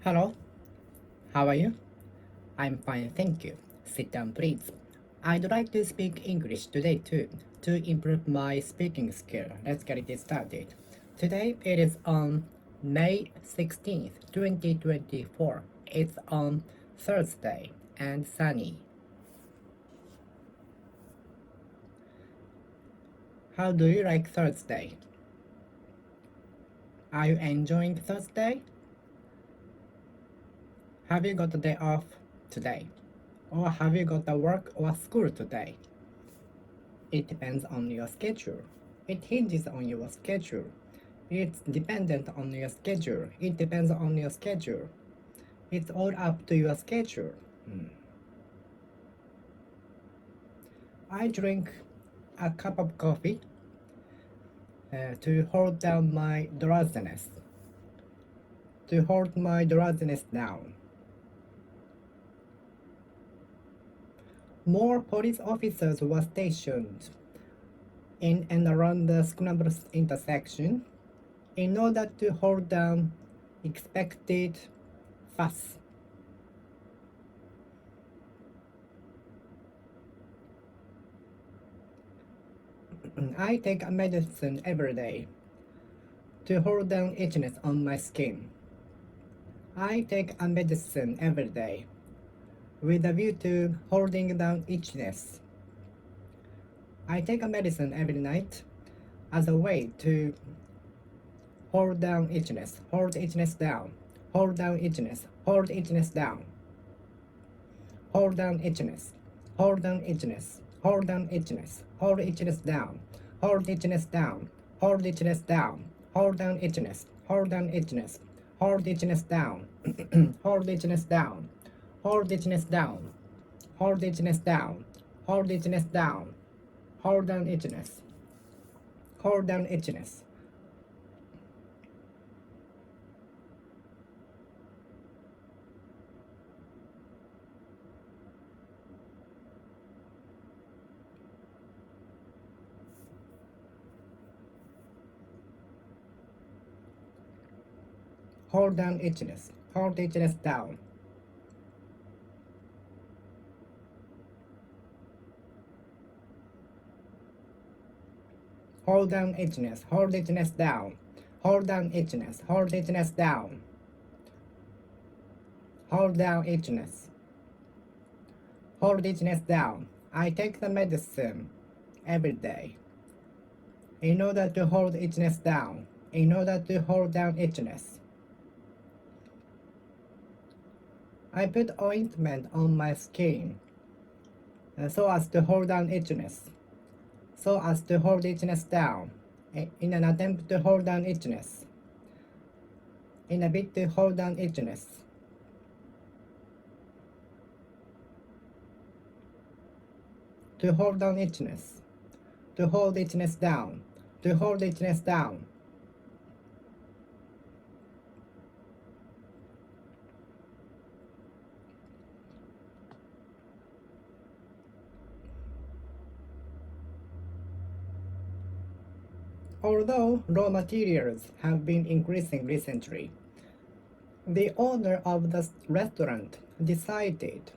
Hello, how are you? I'm fine, thank you. Sit down, please. I'd like to speak English today too, to improve my speaking skill. Let's get it started. Today it is on May 16th, 2024. It's on Thursday and sunny. How do you like Thursday? Are you enjoying Thursday? Have you got a day off today? Or have you got a work or school today? It depends on your schedule. It hinges on your schedule. It's dependent on your schedule. It depends on your schedule. It's all up to your schedule. I drink a cup of coffee to hold down my drowsiness. To hold my drowsiness down. More police officers were stationed in and around the Scramble intersection in order to hold down expected fuss. I take a medicine every day to hold down itchiness on my skin. I take a medicine every day with a view to holding down itchiness. I take a medicine every night as a way to hold down itchiness, hold itchiness down, hold down itchiness, hold itchiness down, hold down itchiness, hold down itchiness, hold down itchiness, hold itchiness down, hold itchiness down, hold itchiness down, hold down itchiness, hold down itchiness, hold itchiness down, hold itchiness down, hold itchiness down, hold itchiness down, hold itchiness down, hold down itchiness, hold down itchiness. Hold down itchiness, hold itchiness down. Hold down itchiness, hold itchiness down. Hold down itchiness, hold itchiness down. Hold down itchiness. Hold itchiness down. I take the medicine every day in order to hold itchiness down, in order to hold down itchiness. I put ointment on my skin so as to hold down itchiness, so as to hold itchiness down, in an attempt to hold down itchiness, in a bit to hold down itchiness. To hold down itchiness, to hold itchiness down, to hold itchiness down. Although raw materials have been increasing recently, the owner of the restaurant decided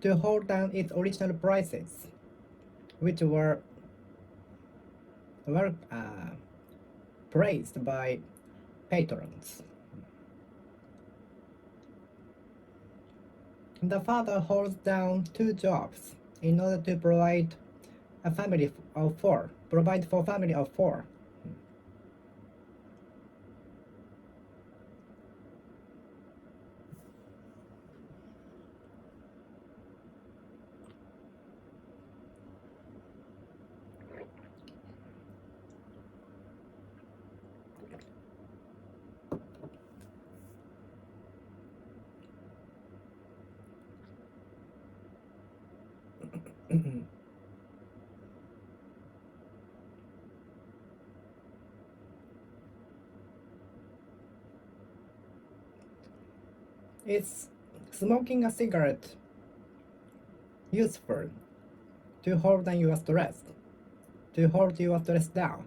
to hold down its original prices, which were praised by patrons. The father holds down two jobs in order to provide a family of four, provide for family of four. Is smoking a cigarette useful to hold down your stress, to hold your stress down?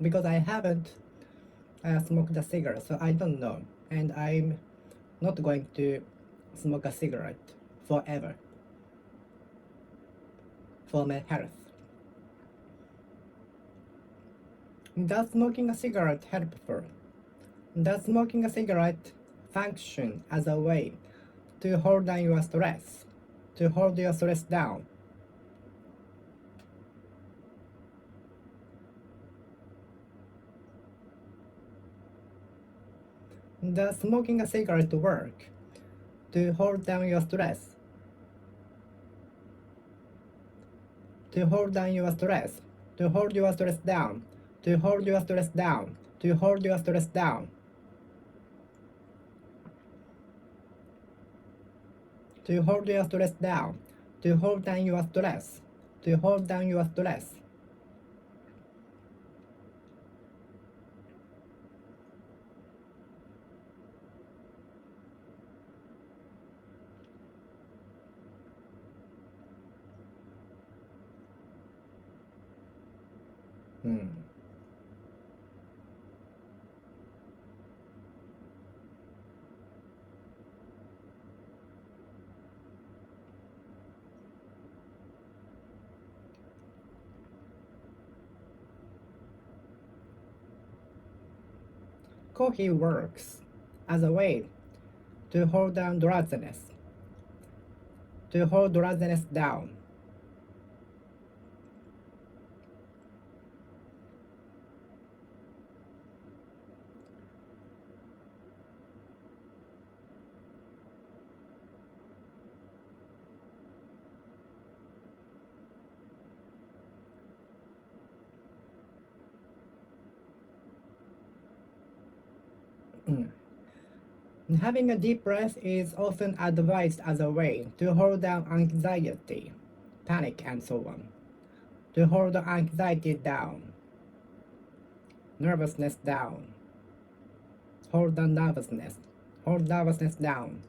Because I haven't smoked a cigarette, so I don't know, and I'm not going to smoke a cigarette forever for my health. Does smoking a cigarette helpful? Does smoking a cigarette function as a way to hold down your stress, to hold your stress down? Does smoking a cigarette work to hold down your stress? To hold down your stress, to hold your stress down, to hold your stress down, to hold your stress down. To hold your stress down, to hold down your stress, to hold down your stress. Coffee works as a way to hold down drowsiness, to hold drowsiness down. Having a deep breath is often advised as a way to hold down anxiety, panic, and so on. To hold anxiety down, nervousness down. Hold down nervousness. Hold nervousness down.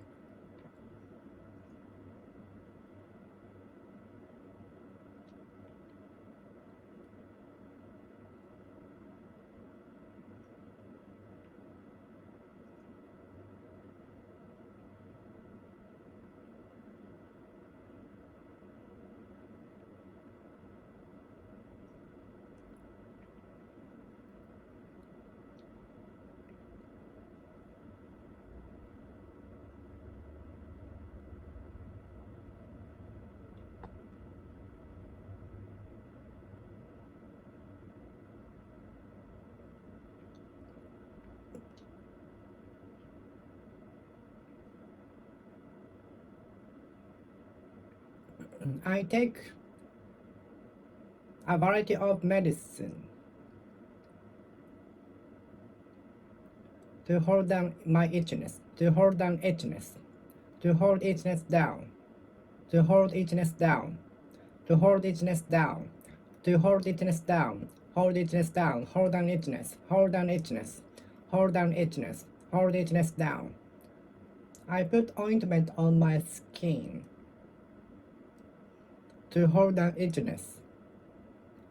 I take a variety of medicine to hold down my itchiness, to hold down itchiness, to hold itchiness down, to hold itchiness down, to hold itchiness down, to hold itchiness down, hold itchiness down, hold down itchiness, hold down itchiness, hold down itchiness, hold itchiness down. I put ointment on my skin to hold down itchiness,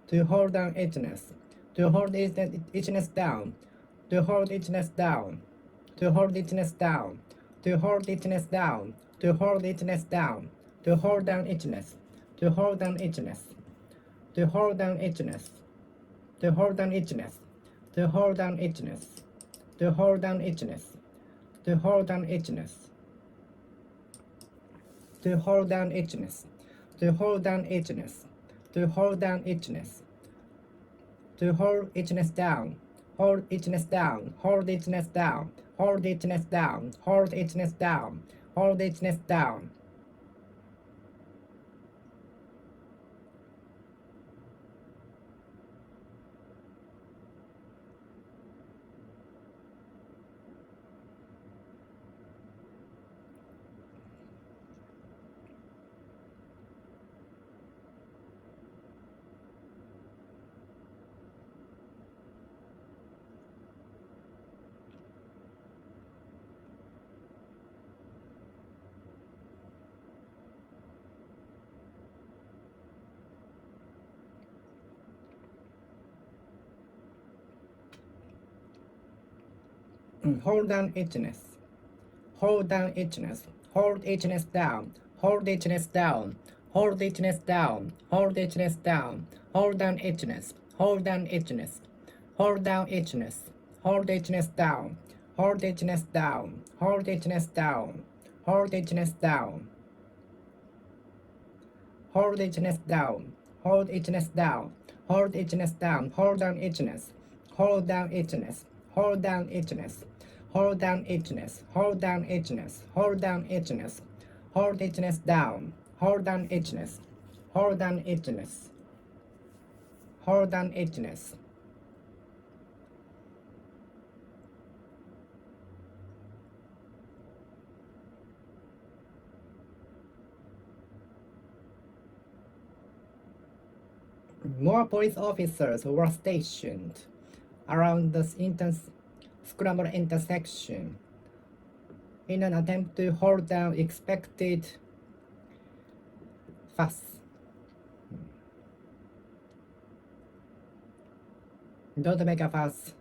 to hold down itchiness, to hold itchiness down, to hold itchiness down, to hold itchiness down, to hold itchiness down, to hold itchiness down, to hold down itchiness, to hold down itchiness, to hold down itchiness, to hold down itchiness, to hold down itchiness, to hold down itchiness, to hold down itchiness, to hold down itchiness, to hold down itchiness, to hold down itchiness, to hold itchiness down, hold itchiness down, hold itchiness down, hold itchiness down, hold itchiness down, hold itchiness down. Hold down itchiness, hold down itchiness, hold itchiness down, hold itchiness down, hold itchiness down, hold itchiness down, hold down itchiness, hold down itchiness, hold down itchiness, hold itchiness down, hold itchiness down, hold itchiness down, hold itchiness down, hold itchiness down, hold itchiness down, hold itchiness down, hold down itchiness, hold down itchiness, hold down itchiness, hold down itchiness, hold down itchiness, hold down itchiness, hold itchiness down, hold down itchiness, hold down itchiness, hold down itchiness. More police officers were stationed around the scramble intersection in an attempt to hold down expected fuss. Don't make a fuss.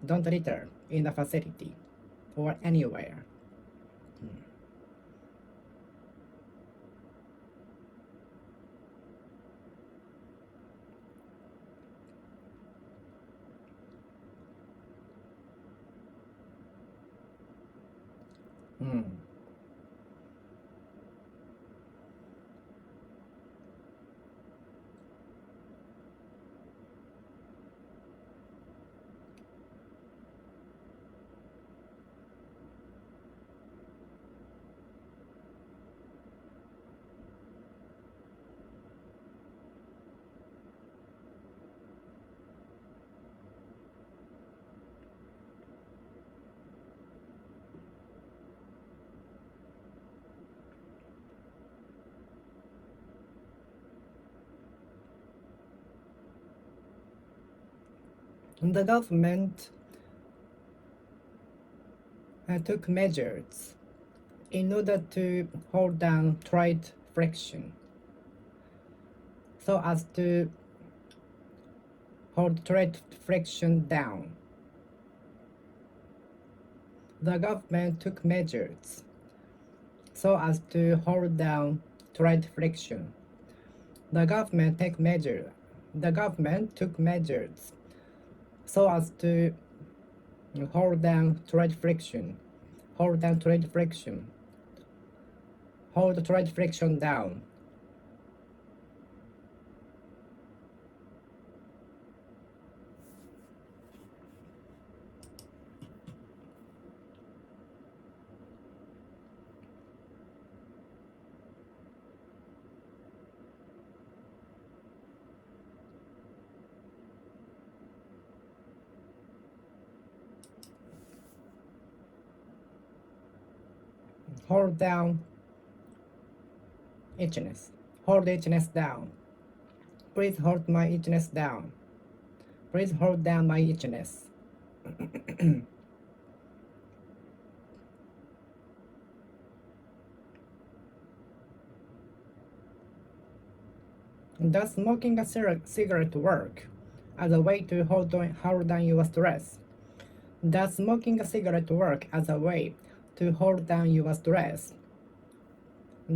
Don't litter in the facility or anywhere. The government took measures in order to hold down trade friction so as to hold trade friction down. The government took measures so as to hold down trade friction. The government took measures so as to hold down trade friction, hold trade friction down. Hold down itchiness. Hold itchiness down. Please hold my itchiness down. Please hold down my itchiness. Does smoking a cigarette work as a way to hold down your stress? Does smoking a cigarette work as a way to hold down your stress?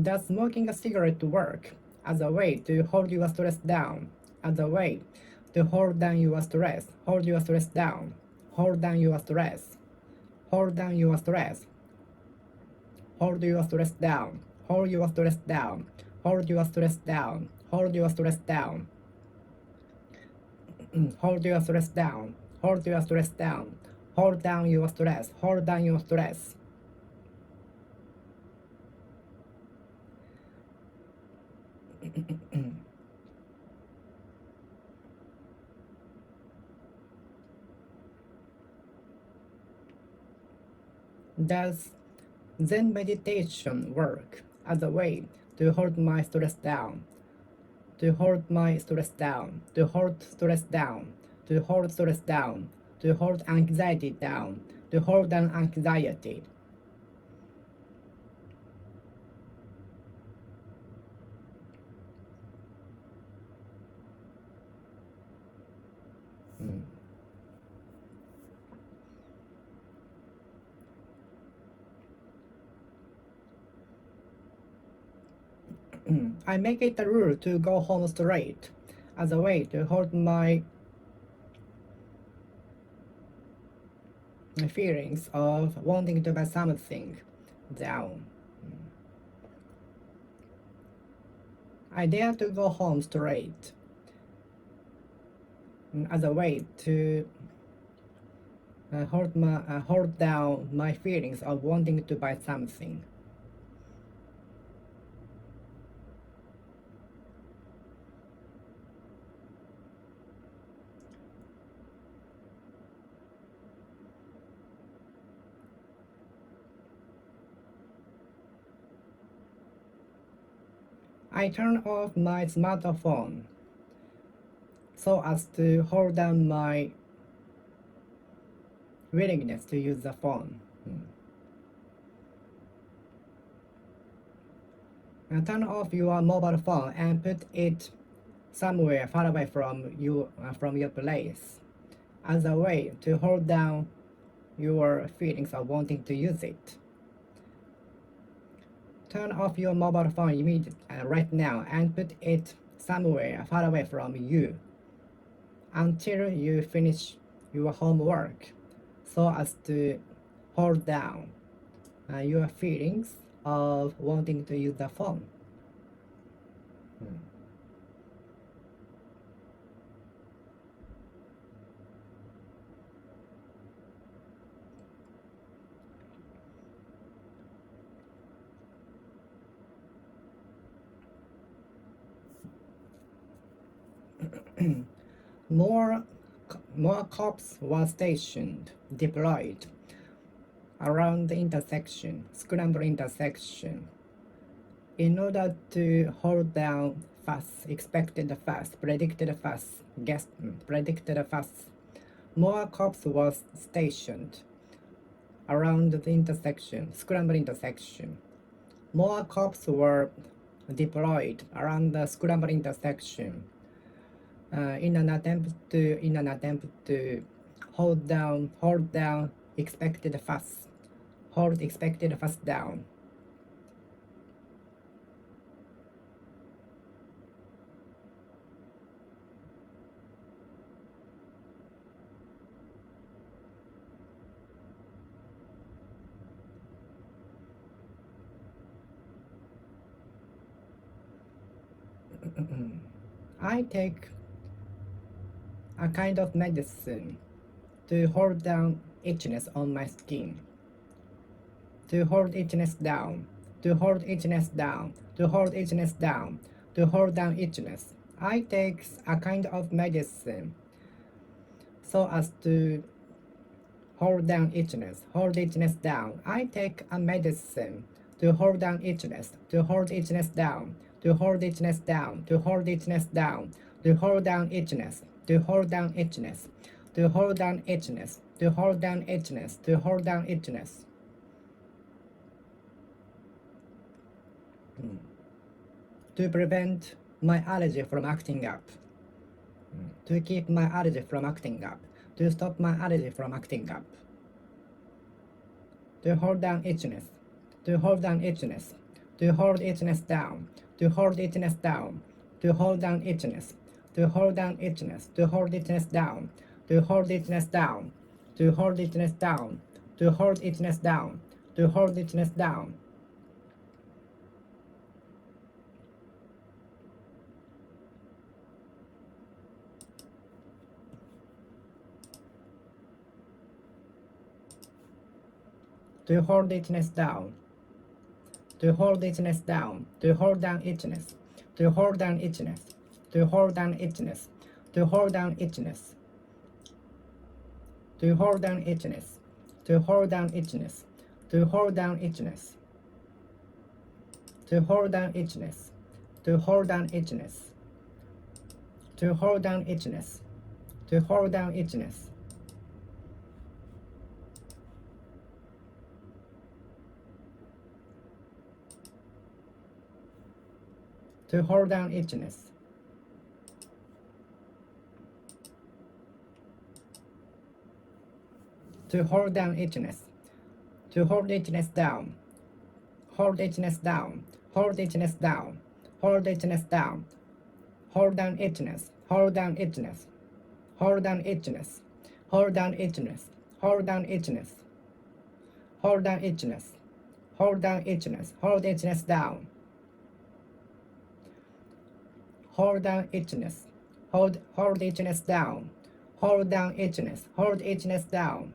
Does smoking a cigarette work as a way to hold your stress down? As a way to hold down your stress? Hold your stress down. Hold down your stress. Hold down your stress. Hold your stress down. Hold your stress down. Hold your stress down. Hold your stress down. Hold your stress down. Hold your stress down. Hold down your stress. Hold down your stress. Does Zen meditation work as a way to hold my stress down? To hold my stress down, to hold stress down, to hold stress down, to hold anxiety down, to hold down anxiety. I make it a rule to go home straight as a way to hold my feelings of wanting to buy something down. I dare to go home straight as a way to hold down my feelings of wanting to buy something. I turn off my smartphone so as to hold down my willingness to use the phone. Turn off your mobile phone and put it somewhere far away from your place as a way to hold down your feelings of wanting to use it. Turn off your mobile phone immediately right now and put it somewhere far away from you until you finish your homework so as to hold down your feelings of wanting to use the phone. More cops were deployed around the intersection, scramble intersection, in order to hold down predicted fast. More cops were stationed around the intersection, scramble intersection. More cops were deployed around the scramble intersection in an attempt to hold expected fast down. I take a kind of medicine to hold down itchiness on my skin. To hold itchiness down. To hold itchiness down. To hold itchiness down. To hold down itchiness. I take a kind of medicine so as to hold down itchiness. Hold itchiness down. I take a medicine to hold down itchiness. To hold itchiness down. To hold itchiness down. To hold itchiness down. To hold down itchiness. To hold down itchiness. To hold down itchiness. To hold down itchiness. To hold down itchiness. To prevent my allergy from acting up. To keep my allergy from acting up. To stop my allergy from acting up. To hold down itchiness. To hold down itchiness. To hold itchiness down. To hold itchiness down. To hold down itchiness. To hold down itchiness. To hold itchiness down. To hold itchiness down. To hold itchiness down. To hold itchiness down. To hold itchiness down. To hold itchiness down. To hold itchiness down. To hold down itchiness. To hold down itchiness. To hold down itchiness. To hold down itchiness. To hold down itchiness. To hold down itchiness. To hold down itchiness. To hold down itchiness. To hold down itchiness. To hold down itchiness. To hold down itchiness. To hold down itchiness. To hold down itchiness. To hold itchiness down. Hold itchiness down. Hold itchiness down. hold itchiness down, hold down itchiness, hold down itchiness, hold down itchiness, hold down itchiness, hold down itchiness, hold down itchiness, hold down itchiness, hold itchiness down, hold down itchiness, hold itchiness down, hold down itchiness, hold itchiness down.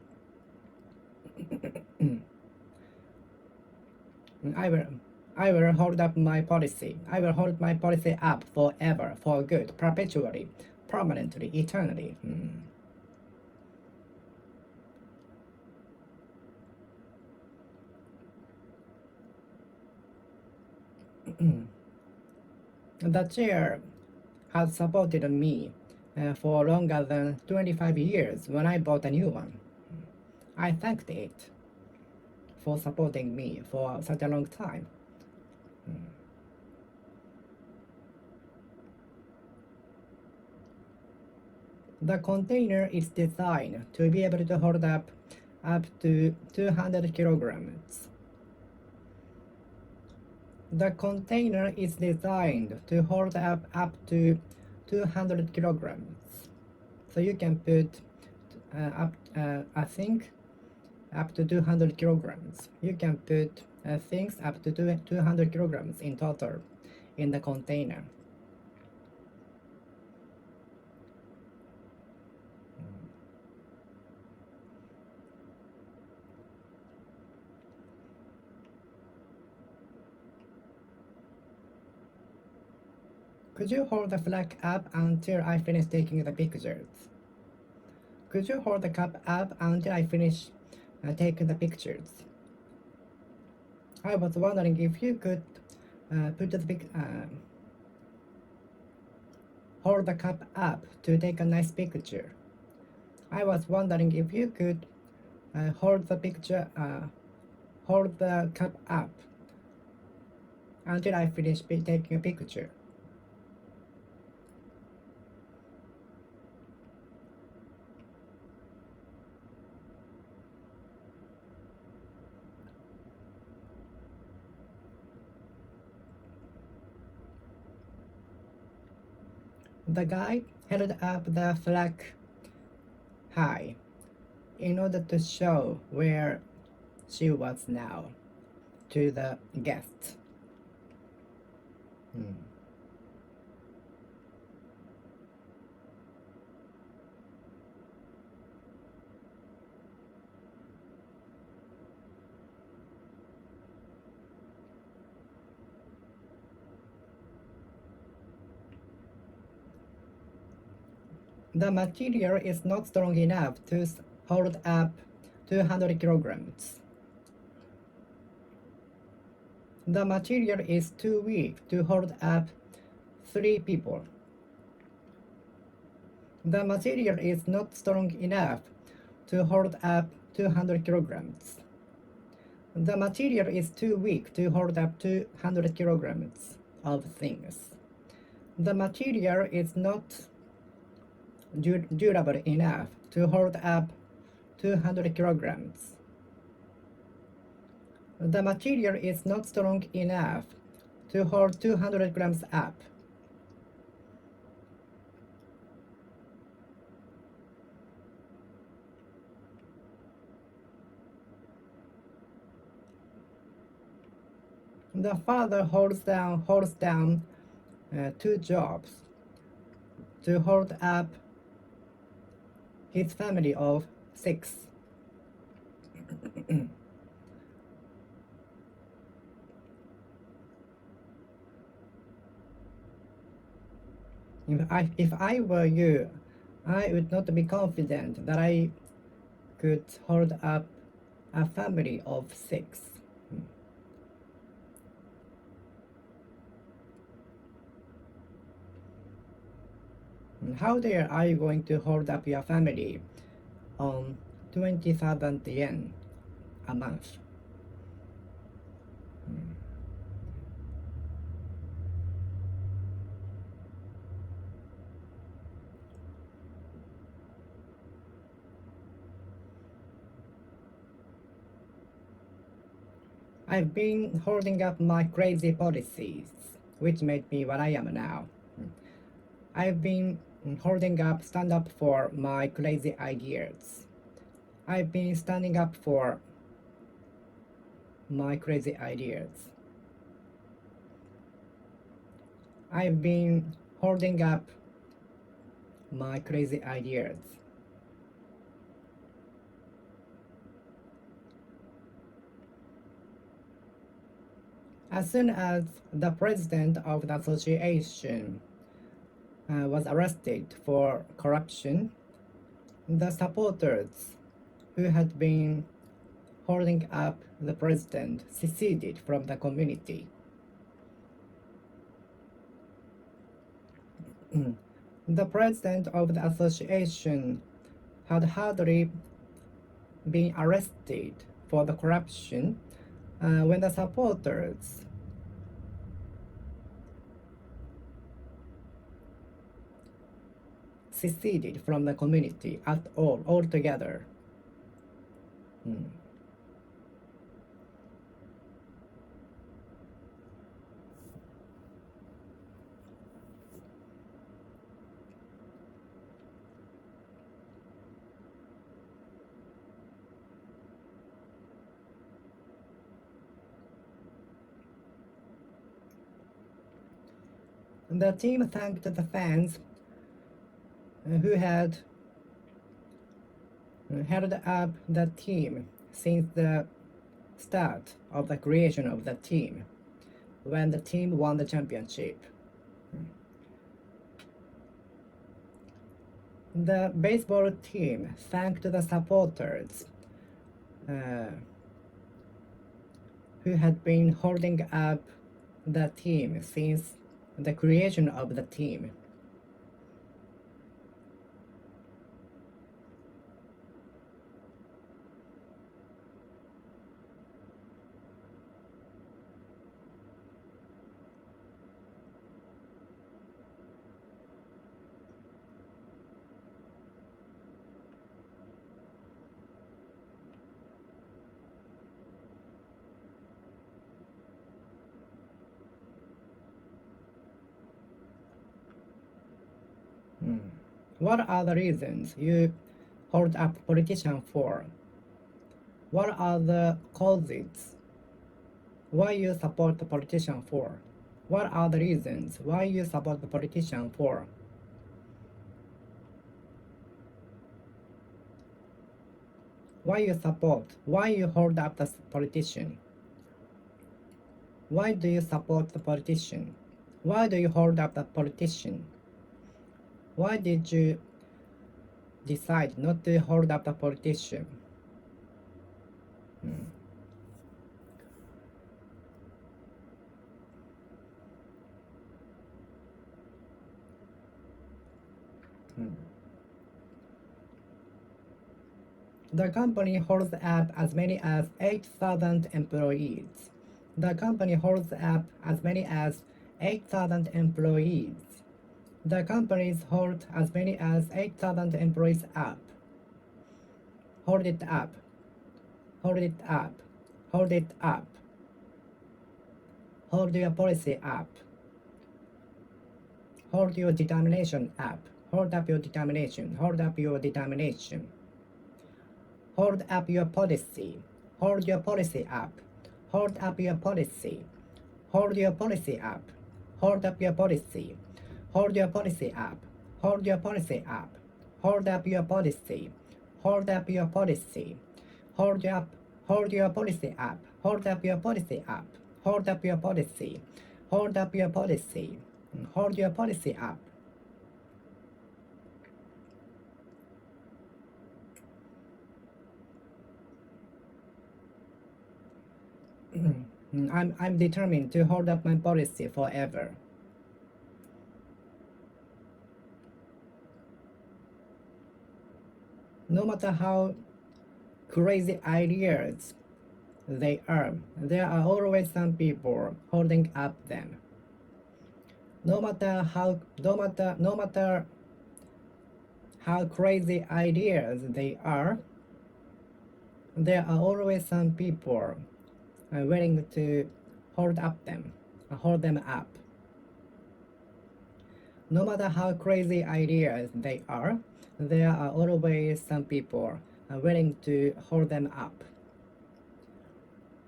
I will hold up my policy. I will hold my policy up forever, for good, perpetually, permanently, eternally. The chair has supported me for longer than 25 years when I bought a new one. I thanked it for supporting me for such a long time. The container is designed to be able to hold up to 200 kilograms. The container is designed to hold up to 200 kilograms. So you can put I think up to 200 kilograms. You can put things up to 200 kilograms in total in the container. Could you hold the flag up until I finish taking the pictures? Could you hold the cup up until I finish taking the pictures? I was wondering if you could hold the cup up to take a nice picture. I was wondering if you could hold the cup up until I finish taking a picture. The guy held up the flag high in order to show where she was now to the guests. The material is not strong enough to hold up 200 kilograms. The material is too weak to hold up 3 people. The material is not strong enough to hold up 200 kilograms. The material is too weak to hold up 200 kilograms of things. The material is not durable enough to hold up 200 kilograms. The material is not strong enough to hold 200 grams up. The father holds down 2 jobs to hold up his family of 6. If I were you, I would not be confident that I could hold up a family of 6. How dare are you going to hold up your family on 20,000 yen a month? I've been holding up my crazy policies which made me what I am now. I've been stand up for my crazy ideas. I've been standing up for my crazy ideas. I've been holding up my crazy ideas. As soon as the president of the association was arrested for corruption, the supporters who had been holding up the president seceded from the community. The president of the association had hardly been arrested for the corruption when the supporters seceded from the community altogether. The team thanked the fans who had held up the team since the start of the creation of the team, when the team won the championship. The baseball team thanked the supporters who had been holding up the team since the creation of the team. What are the reasons you hold up politicians for? What are the causes why you support the politician for? What are the reasons why you support the politician for? Why you support? Why you hold up the politician? Why do you support the politician? Why do you hold up the politician? Why did you decide not to hold up the politician? The company holds up as many as 8,000 employees. The company holds up as many as 8,000 employees. The companies hold as many as 8,000 employees up. Hold it up. Hold it up. Hold it up. Hold your policy up. Hold your determination up. Hold up your determination. Hold up your determination. Hold up your policy. Hold your policy up. Hold up your policy. Hold your policy up. Hold up your policy. Hold your policy up. Hold your policy up. Hold up your policy. Hold up your policy. Hold your policy up. Hold up your policy up. Hold up your policy. Hold up your policy. Hold your policy up. I'm determined to hold up my policy forever. No matter how crazy ideas they are, there are always some people holding up them. No matter how crazy ideas they are, there are always some people willing to hold them up. No matter how crazy ideas they are, there are always some people willing to hold them up.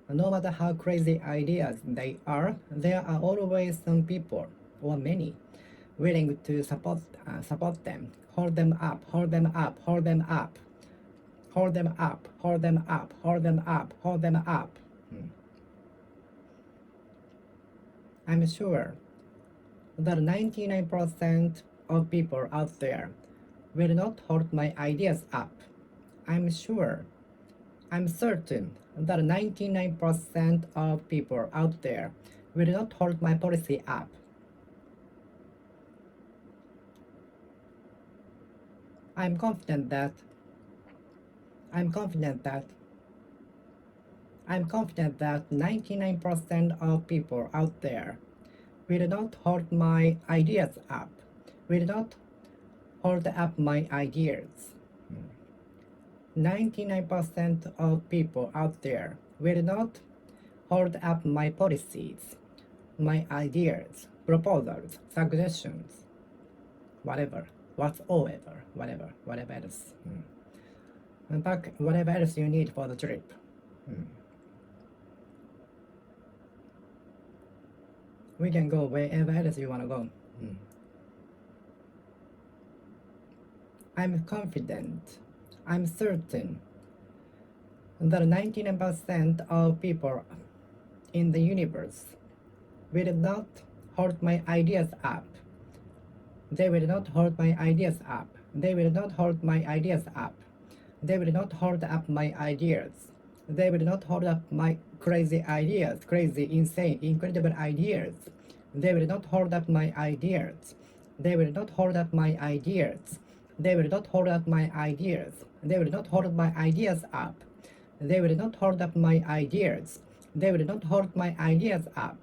No matter how crazy ideas they are, there are always some people, or many, willing to support them, hold them up, hold them up, hold them up, hold them up, hold them up, hold them up, hold them up. I'm sure that 99% of people out there will not hold my ideas up. I'm certain that 99% of people out there will not hold my policy up. I'm confident that 99% of people out there will not hold my ideas up, will not hold up my ideas. 99% of people out there will not hold up my policies, my ideas, proposals, suggestions, whatever else. But whatever else you need for the trip. We can go wherever else you want to go. I'm confident, I'm certain that 99% of people in the universe will not hold my ideas up. They will not hold my ideas up. They will not hold my ideas up. They will not hold up my ideas. They will not hold up my crazy ideas, crazy, insane, incredible ideas. They will not hold up my ideas. They will not hold up my ideas. They will not hold up my ideas. They will not hold my ideas up. They will not hold up my ideas. They will not hold my ideas up.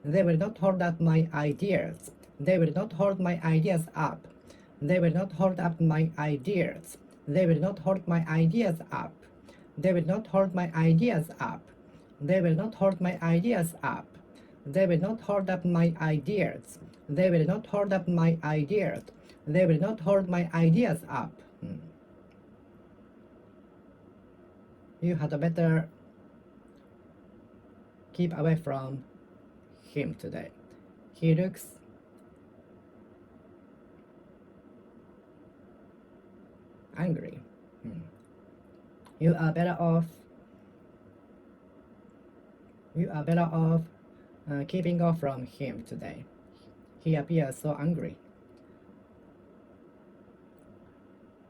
They will not hold up my ideas. They will not hold my ideas up. They will not hold up my ideas. They will not hold my ideas up. They will not hold my ideas up. They will not hold my ideas up. They will not hold up my ideas. They will not hold up my ideas. They will not hold my ideas up. You had better keep away from him today. He looks angry. You are better off keeping off from him today. He appears so angry.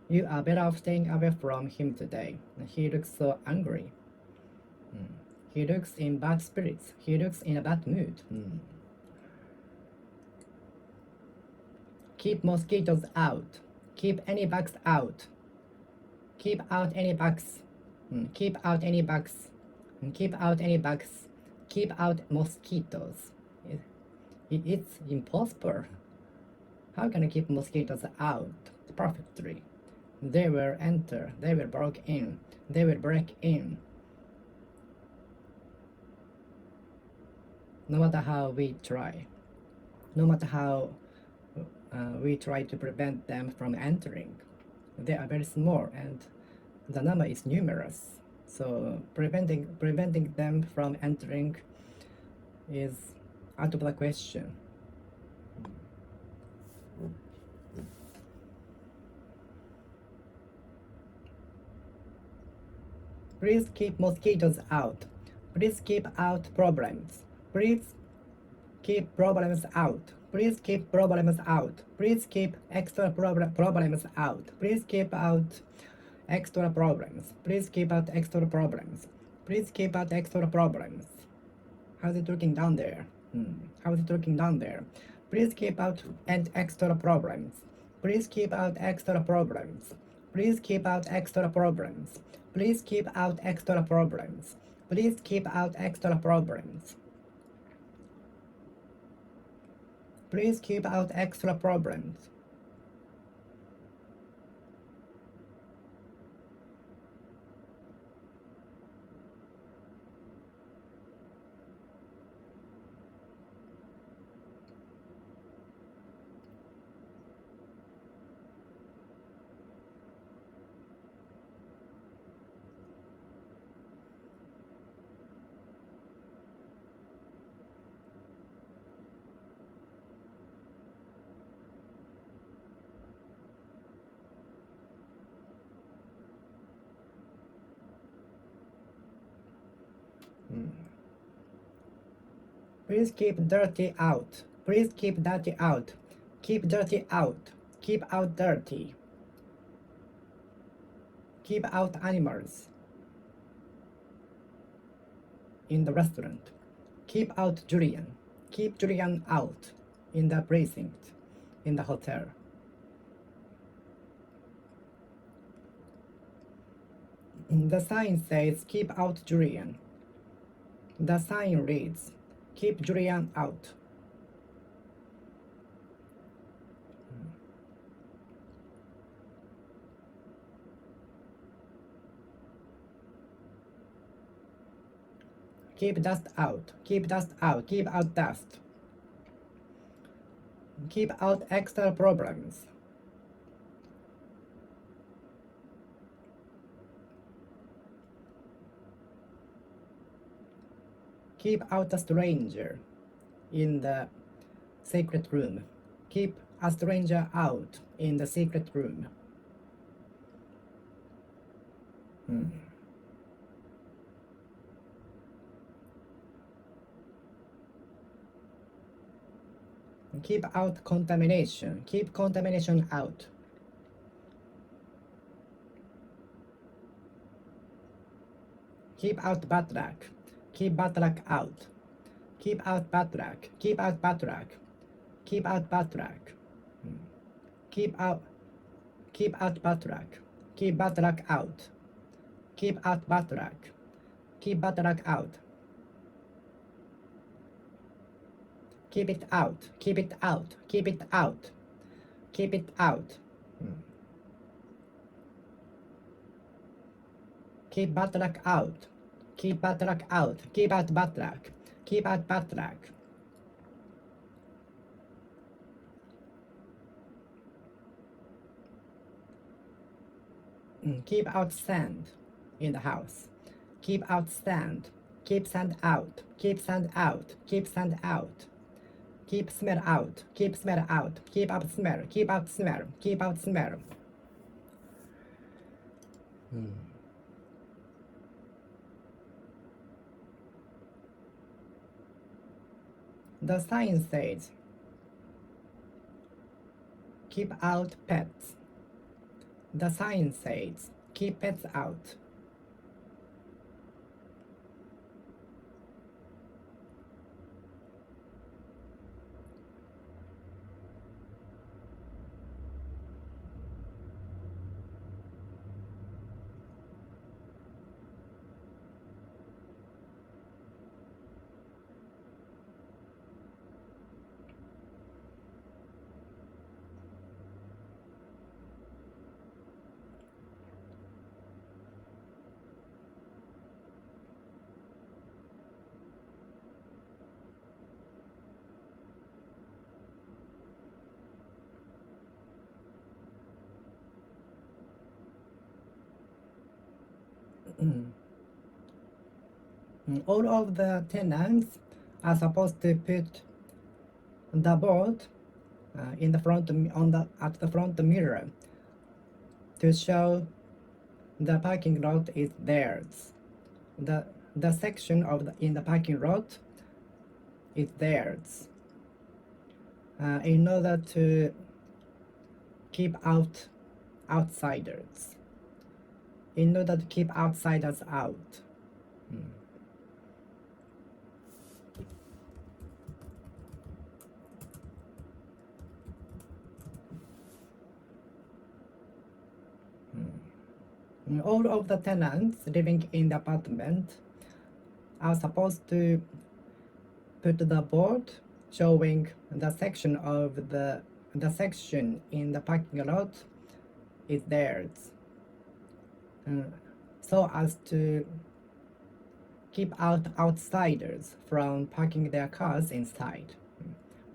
You are better off staying away from him today. He looks so angry. He looks in bad spirits. He looks in a bad mood. Keep mosquitoes out. Keep any bugs out. Keep out any bugs. Keep out any bugs. Keep out any bugs. Keep out mosquitoes. It's impossible. How can I keep mosquitoes out perfectly? They will enter. They will break in. They will break in. No matter how we try. No matter how we try to prevent them from entering. They are very small and the number is numerous. So preventing them from entering is out of the question. Please keep mosquitoes out. Please keep out problems. Please keep problems out. Please keep problems out. Please keep extra problems out. Please keep out extra problems. Please keep out extra problems. Please keep out extra problems. How's it looking down there? How's it looking down there? Please keep out and extra problems. Please keep out extra problems. Please keep out extra problems. Please keep out extra problems. Please keep out extra problems. Please keep out extra problems. Please keep dirty out. Please keep dirty out. Keep dirty out. Keep out dirty. Keep out animals in the restaurant. Keep out Julian. Keep Julian out in the precinct, in the hotel. The sign says, keep out Julian. The sign reads, keep Julian out. Keep dust out. Keep dust out. Keep out dust. Keep out extra problems. Keep out a stranger in the secret room. Keep a stranger out in the secret room. Keep out contamination. Keep contamination out. Keep out bad luck. Keep bad luck out. Keep out bad luck. Keep out bad luck. Keep out bad luck. Keep out bad luck. Keep bad luck out. Keep out bad luck. Keep bad luck out. Keep it out. Keep it out. Keep it out. Keep it out. Keep bad luck out. Keep bad luck out. Keep out bad luck. Keep out bad luck. Keep out sand in the house. Keep out sand. Keep sand out. Keep sand out. Keep sand out. Keep smell out. Keep smell out. Keep out smell. Keep out smell. Keep out smell. The sign says, keep out pets. The sign says, keep pets out. All of the tenants are supposed to put the board in the front at the front mirror to show the parking lot is theirs. The section in the parking lot is theirs. In order to keep out outsiders. In order to keep outsiders out. All of the tenants living in the apartment are supposed to put the board showing the section in the parking lot is theirs, so as to keep out outsiders from parking their cars inside.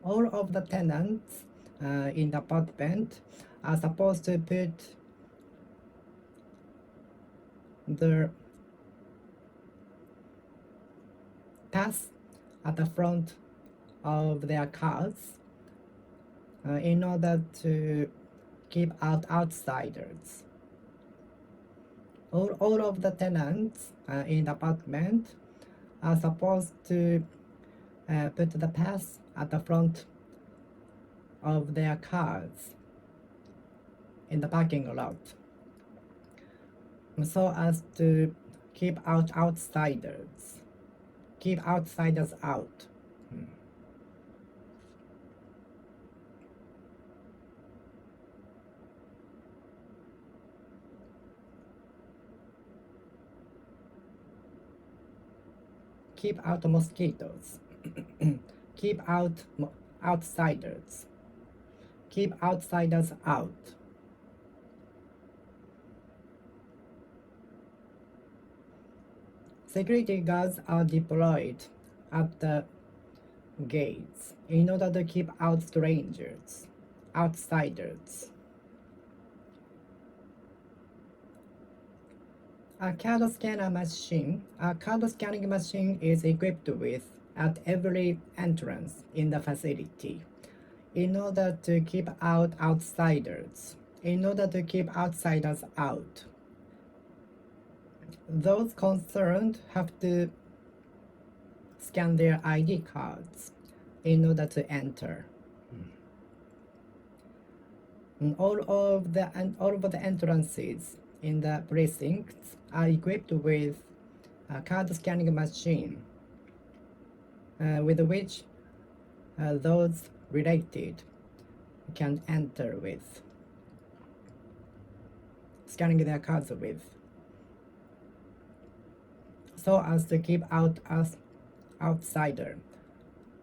All of the tenants in the apartment are supposed to put the pass at the front of their cars in order to keep out outsiders. All of the tenants in the apartment are supposed to put the pass at the front of their cars in the parking lot so as to keep outsiders out. Keep out mosquitoes. Keep out outsiders. Keep outsiders out. Security guards are deployed at the gates in order to keep out strangers, outsiders. A card scanning machine is equipped with at every entrance in the facility in order to keep out outsiders, out. Those concerned have to scan their ID cards in order to enter. All of the entrances in the precincts are equipped with a card scanning machine with which those related can enter with, scanning their cards with, so as to keep out outsiders,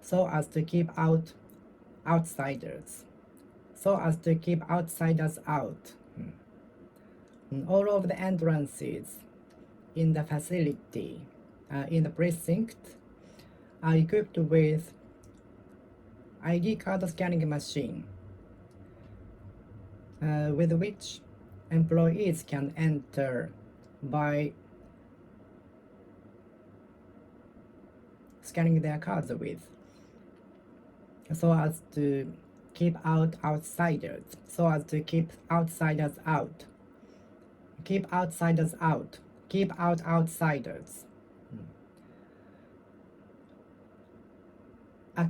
so as to keep out outsiders out. All of the entrances in the facility, in the precinct, are equipped with ID card scanning machine, with which employees can enter by scanning their cards with, so as to keep out outsiders, out. Keep outsiders out. Keep out outsiders. A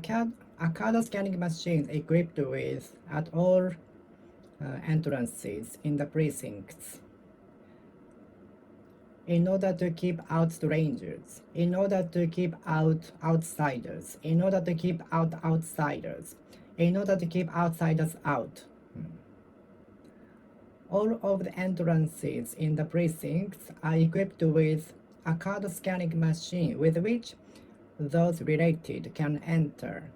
card scanning machine equipped with at all entrances in the precincts in order to keep out strangers, in order to keep out outsiders, in order to keep out outsiders, in order to keep outsiders out. All of the entrances in the precincts are equipped with a card scanning machine with which those related can enter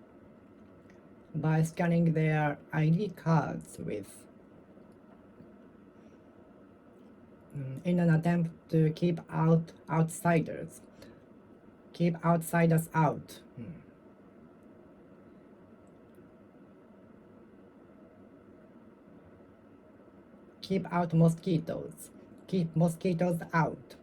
by scanning their ID cards with, in an attempt to keep out outsiders, out. Keep out mosquitoes. Keep mosquitoes out.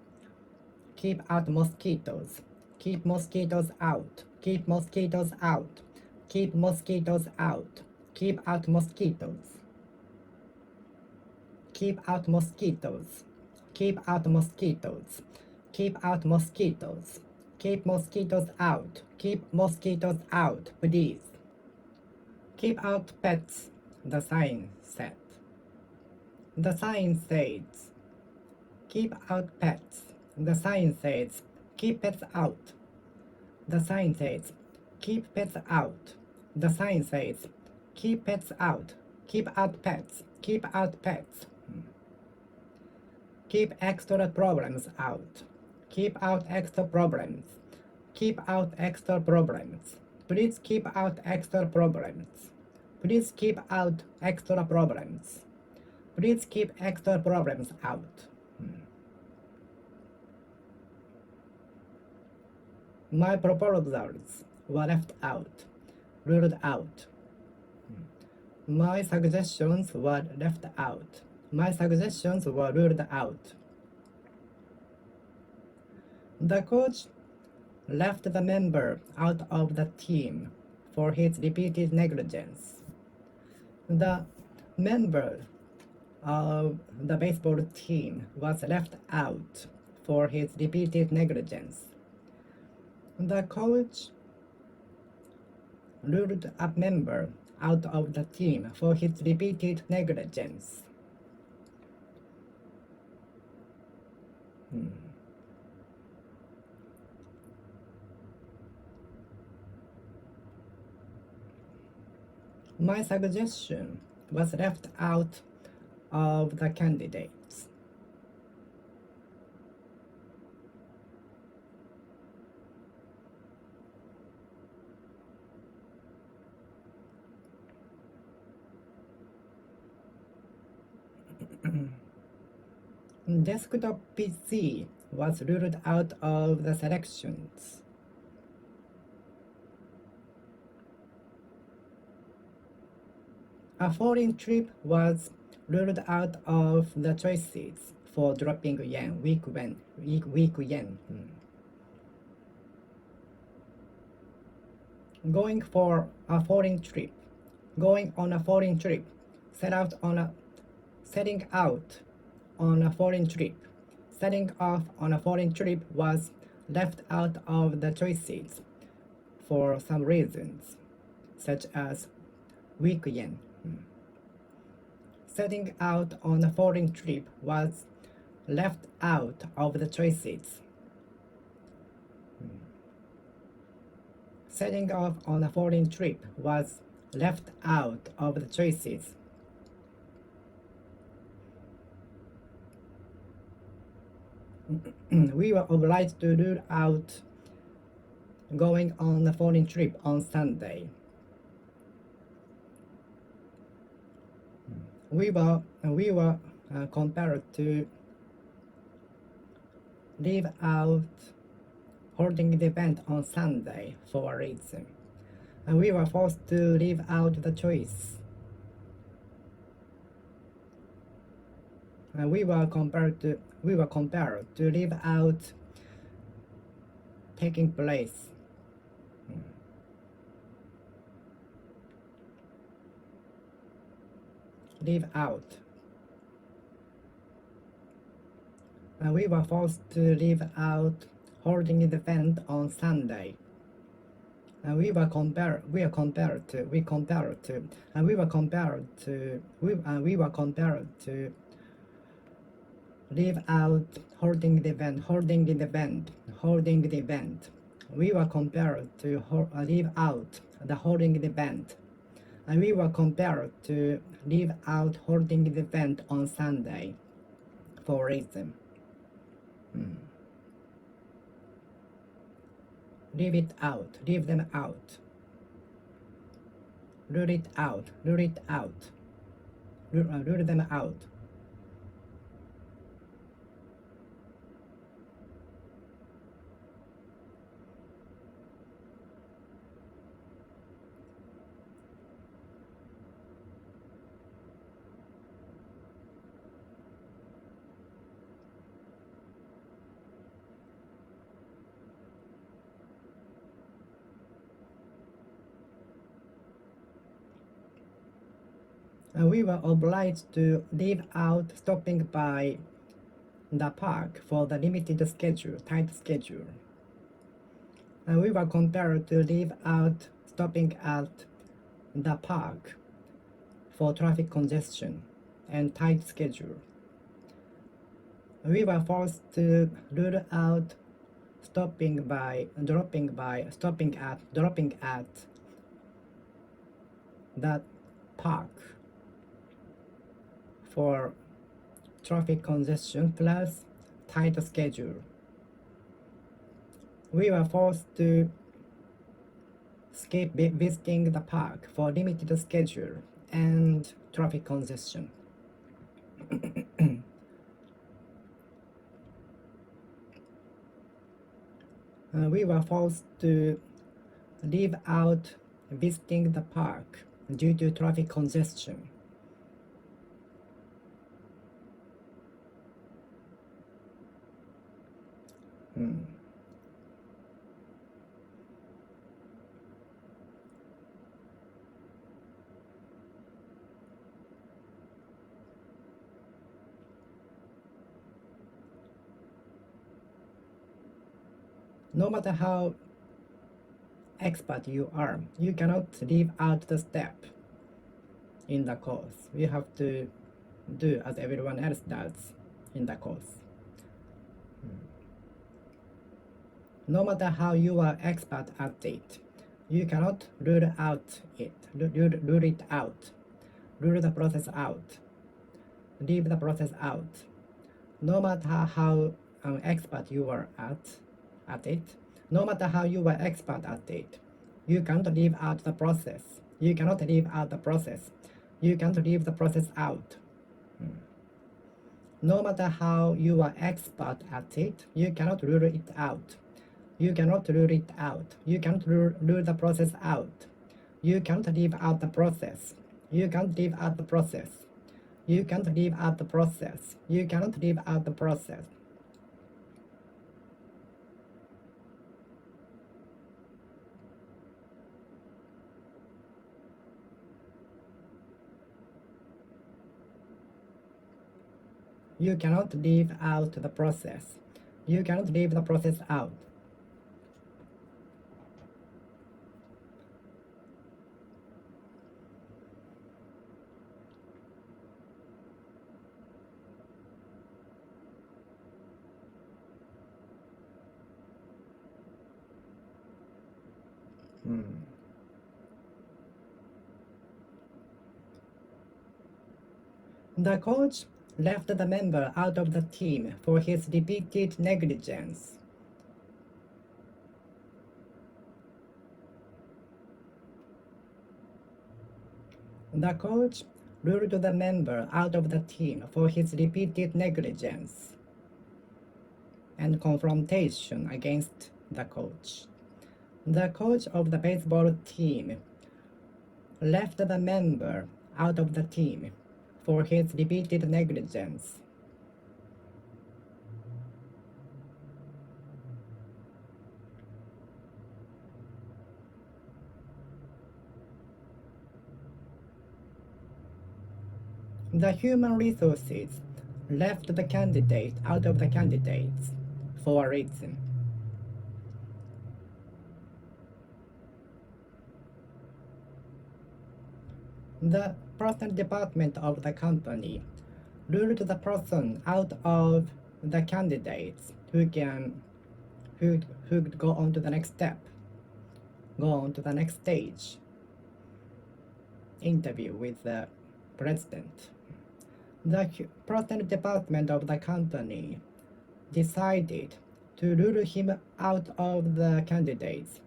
Keep out mosquitoes. Keep mosquitoes out. Keep mosquitoes out. Keep mosquitoes out. Keep out mosquitoes. Keep out mosquitoes. Keep out mosquitoes. Keep out mosquitoes. Keep mosquitoes out. Keep mosquitoes out, please. Keep out pets, the sign said. The sign says, keep out pets. The sign says, keep pets out. The sign says, keep pets out. The sign says, keep pets out. Keep out pets. Keep out pets. Keep extra problems out. Keep out extra problems. Keep out extra problems. Please keep out extra problems. Please keep out extra problems. Please keep extra problems out. My proposals were left out, ruled out. My suggestions were left out. My suggestions were ruled out. The coach left the member out of the team for his repeated negligence. The member of the baseball team was left out for his repeated negligence. The coach ruled a member out of the team for his repeated negligence. My suggestion was left out of the candidates. Desktop PC was ruled out of the selections. A foreign trip was ruled out of the choices for dropping yen, weak yen. Going on a foreign trip, setting out on a foreign trip, setting off on a foreign trip was left out of the choices for some reasons, such as weak yen. Setting out on a foreign trip was left out of the choices. Setting off on a foreign trip was left out of the choices. We were obliged to rule out going on a foreign trip on Sunday. We were compelled to leave out holding the event on Sunday for a reason. And we were forced to leave out the choice. And we were compelled to leave out taking place. Leave out. And we were forced to leave out holding the event on Sunday. And we were compelled to leave out holding the event. We were compelled to leave out the holding the event. And we were compelled to leave out holding the event on Sunday for a reason. Leave them out. Rule them out. We were obliged to leave out stopping by the park for the tight schedule. We were compelled to leave out stopping at the park for traffic congestion and tight schedule. We were forced to rule out dropping at that park for traffic congestion plus tight schedule. We were forced to skip visiting the park for limited schedule and traffic congestion. We were forced to leave out visiting the park due to traffic congestion. No matter how expert you are, you cannot leave out the step in the course. You have to do as everyone else does in the course. No matter how you are expert at it, you cannot rule it out, rule the process out, leave the process out. No matter how expert you are at it, no matter how you are expert at it, you can't leave out the process. You cannot leave out the process. You can't leave the process out. No matter how you are expert at it, you cannot rule it out. You cannot rule it out. You can't rule the process out. You can't leave out the process. You can't leave out the process. You can't leave out the process. You cannot leave out the process. You cannot leave out the process. You cannot leave the process out. The coach left the member out of the team for his repeated negligence. The coach ruled the member out of the team for his repeated negligence and confrontation against the coach. The coach of the baseball team left the member out of the team for his repeated negligence. The human resources left the candidate out of the candidates for a reason. The personnel department of the company ruled the person out of the candidates who go on to the next step, go on to the next stage, interview with the president. The personnel department of the company decided to rule him out of the candidates,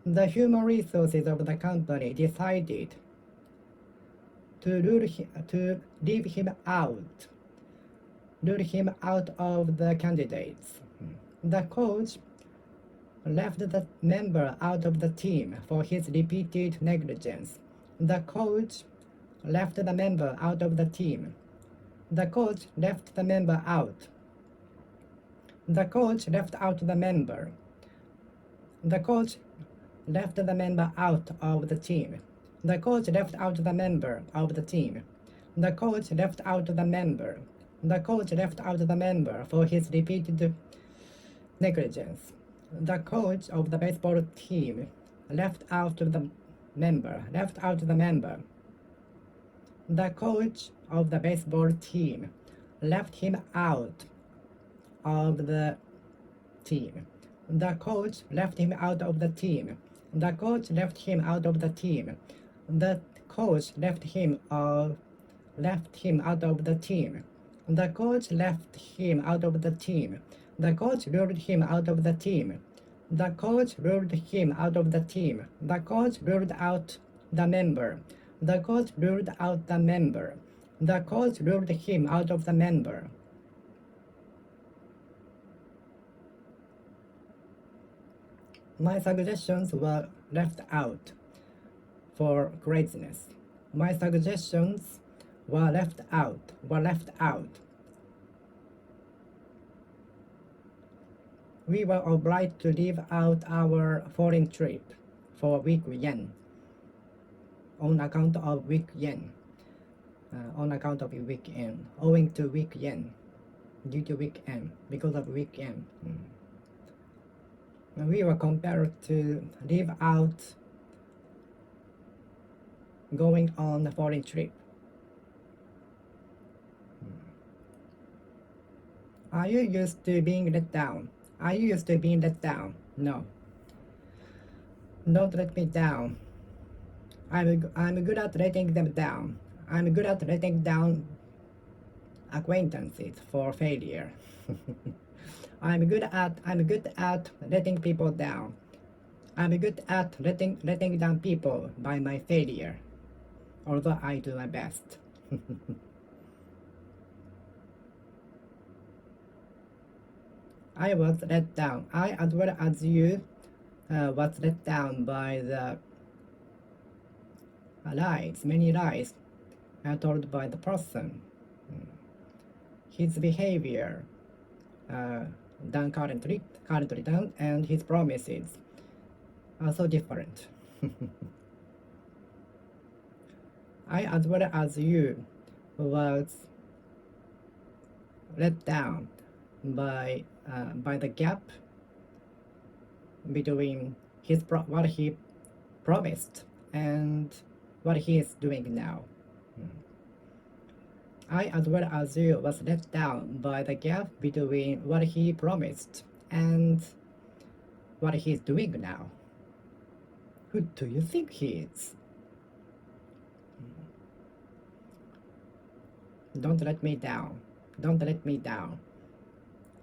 The human resources of the company decided to leave him out of the candidates. The coach left the member out of the team for his repeated negligence. The coach left the member out of the team. The coach left the member out. The coach left out the member. The coach left the member out of the team. The coach left out the member of the team. The coach left out the member. The coach left out the member for his repeated negligence. The coach of the baseball team left out the member. The coach of the baseball team left him out of the team. The coach left him out of the team. The coach left him out of the team. The coach left him out of the team. The coach left him out of the team. The coach ruled him out of the team. The coach ruled him out of the team. The coach ruled out the member. The coach ruled out the member. The coach ruled him out of the member. My suggestions were left out for craziness. My suggestions were left out. We were obliged to leave out our foreign trip for weak yen on account of weak yen. Owing to weak yen, due to weak yen, because of weak yen. we were compelled to live out going on a foreign trip. Are you used to being let down? Are you used to being let down? No. Don't let me down. I'm good at letting them down. I'm good at letting down acquaintances for failure. I'm good at letting people down. I'm good at letting down people by my failure, although I do my best. I was let down. I, as well as you, was let down by the lies, many lies told by the person. His behavior done currently done, and his promises are so different. I, as well as you, was let down by the gap between what he promised and what he is doing now. I, as well as you, was let down by the gap between what he promised and what he is doing now. Who do you think he is? Don't let me down. Don't let me down.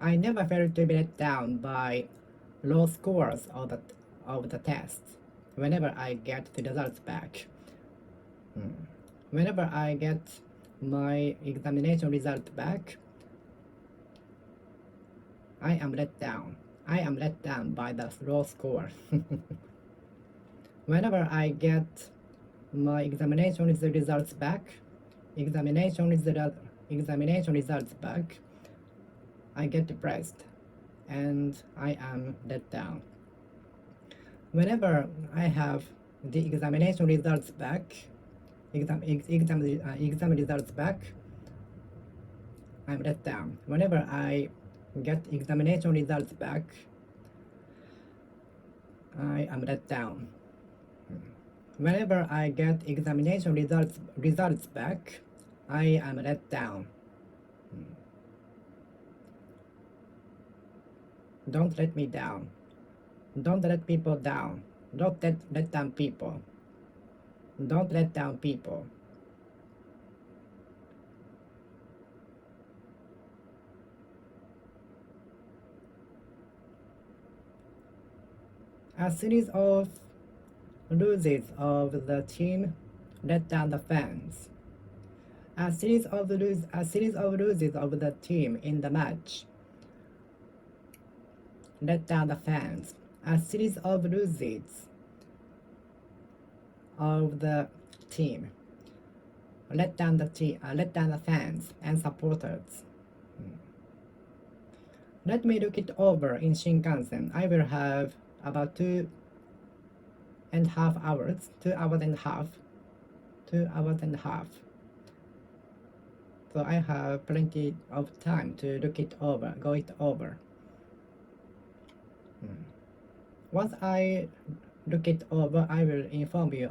I never felt to be let down by low scores of the tests whenever I get the results back. Whenever I get my examination result back, I am let down. I am let down by the low score. Whenever I get my examination results back, I get depressed and I am let down. Whenever I have the examination results back, exam results back, I'm let down. Whenever I get examination results back, I am let down. Whenever I get examination results back, I am let down. Don't let me down. Don't let people down. Don't let down people. Don't let down people. A series of losses of the team let down the fans. A series of losses of the team in the match let down the fans. A series of losses of the team let down the fans and supporters. Let me look it over in Shinkansen. I will have about 2.5 hours, 2 hours and a half. So I have plenty of time to go it over. Once I look it over, I will inform you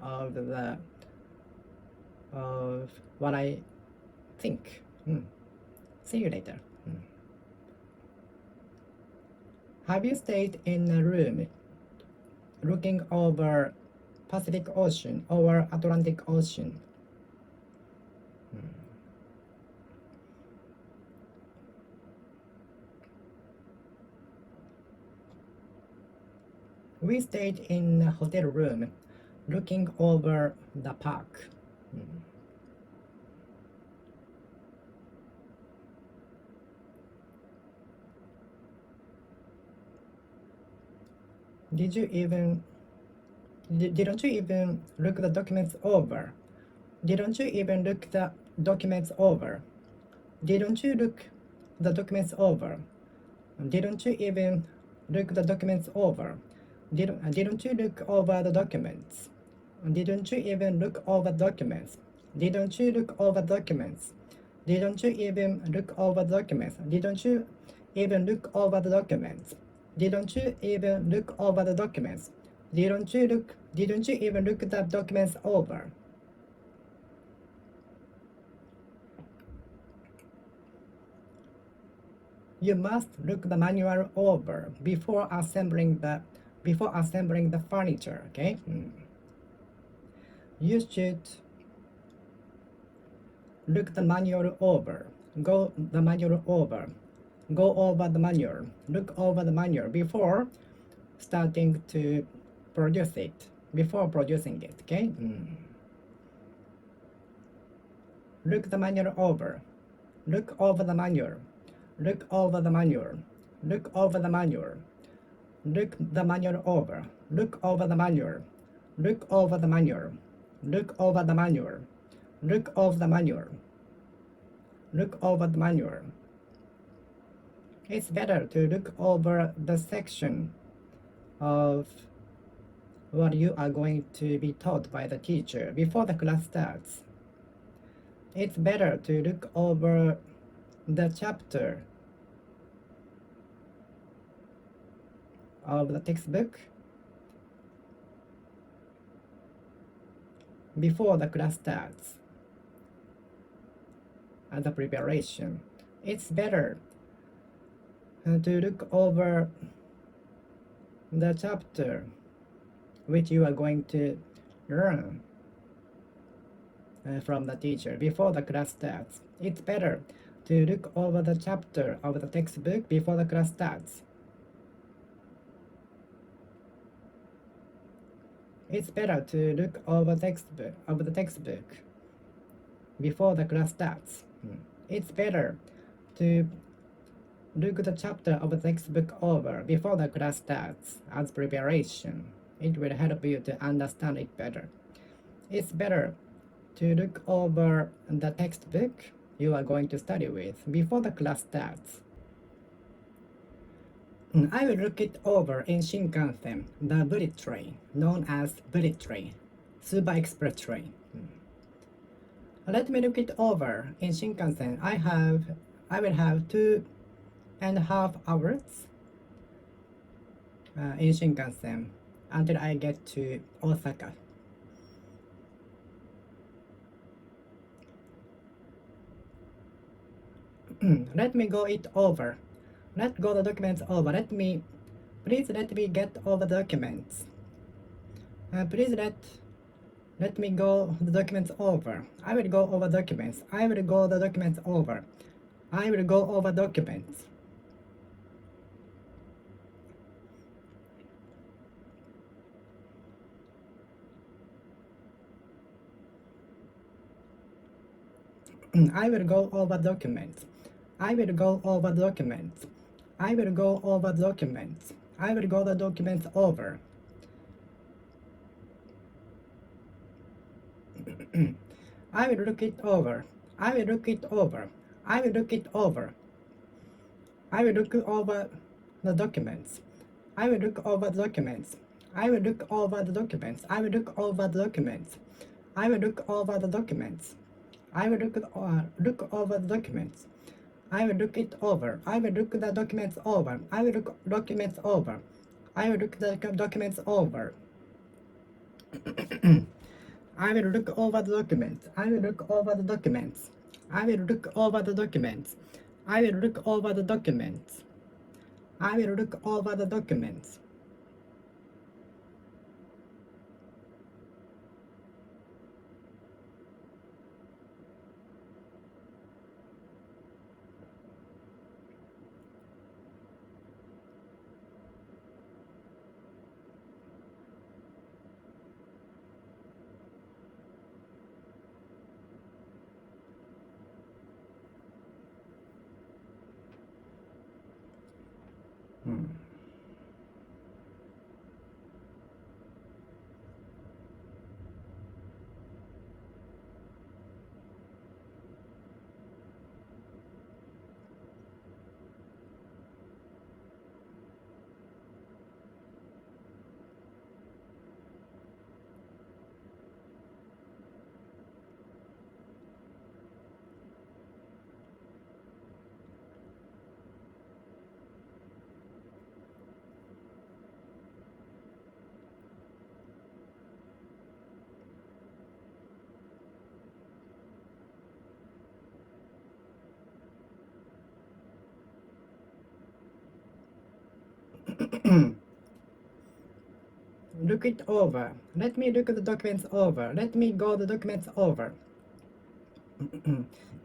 of what I think. See you later. Have you stayed in a room looking over Pacific Ocean or Atlantic Ocean? We stayed in a hotel room looking over the park. Didn't you even look the documents over? Didn't you even look the documents over? Didn't you look the documents over? Didn't you even look the documents over? Didn't you look over the documents? Didn't you even look over documents? Didn't you look over documents? Didn't you even look over documents? Didn't you even look over the documents? Didn't you even look over the documents? Didn't you even look the documents over? You must look the manual over before assembling the furniture, okay? You should look the manual over. Go over the manual. Look over the manual before starting to produce it. Before producing it, okay? Look the manual over. Look over the manual. Look over the manual. Look over the manual. Look the manual over. Look over the manual. Look over the manual. Look over the manual. Look over the manual. Look over the manual. It's better to look over the section of what you are going to be taught by the teacher before the class starts. It's better to look over the chapter of the textbook before the class starts as a preparation. It's better to look over the chapter which you are going to learn from the teacher before the class starts. It's better to look over the chapter of the textbook before the class starts. It's better to look over the textbook before the class starts. It's better to look the chapter of the textbook over before the class starts as preparation. It will help you to understand it better. It's better to look over the textbook you are going to study with before the class starts. I will look it over in Shinkansen, the bullet train, known as bullet train, Super Express train. Let me look it over in Shinkansen. I will have 2.5 hours in Shinkansen until I get to Osaka. Let me go it over. Let's go the documents over. Please let me get over the documents. Please let me go the documents over. I will go over documents. I will go the documents over. I will go over documents. I will go over documents. I will go over documents. I will go over documents. I will go the documents over. I will look it over. I will look it over. I will look it over. I will look over the documents. I will look over the documents. I will look over the documents. I will look over the documents. I will look over the documents. I will look over the documents. I will look it over. I will look the documents over. I will look documents over. I will look the documents over. I will look over the documents. I will look over the documents. I will look over the documents. I will look over the documents. I will look over the documents. Look it over. Let me look the documents over. Let me go the documents over.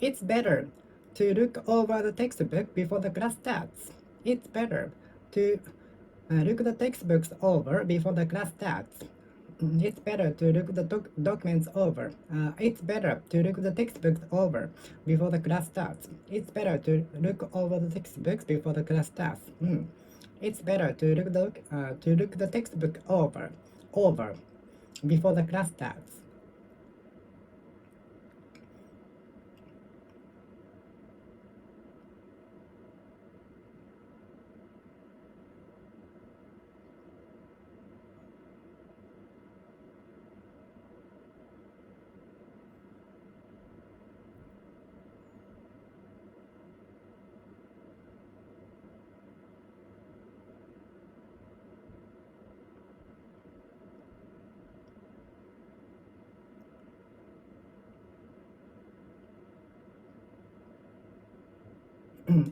It's better to look over the textbook before the class starts. It's better to look the textbooks over before the class starts. It's better to look the documents over. It's better to look the textbooks over before the class starts. It's better to look over the textbooks before the class starts. It's better to look the textbook over before the class starts.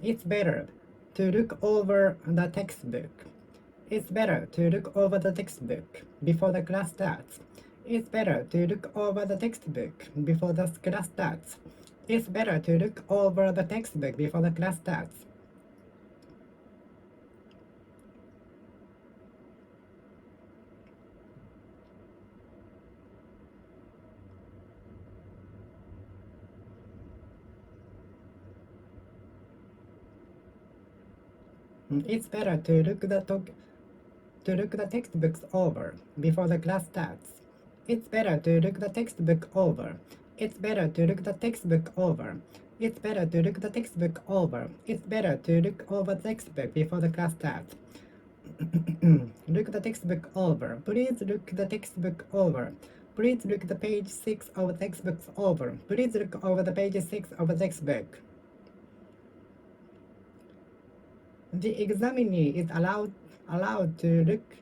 It's better to look over the textbook. It's better to look over the textbook before the class starts. It's better to look over the textbook before the class starts. It's better to look over the textbook before the class starts. It's better to look the textbooks over before the class starts. It's better to look the textbook over. It's better to look the textbook over. It's better to look the textbook over. It's better to look over the textbook before the class starts. Look the textbook over. Please look the textbook over. Please look the page 6 of the textbooks over. Please look over the page 6 of the textbook. The examinee is allowed to look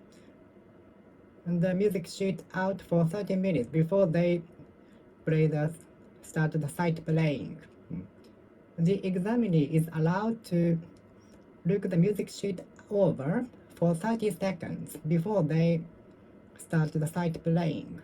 the music sheet out for 30 minutes before they start the sight playing. The examinee is allowed to look the music sheet over for 30 seconds before they start the sight playing.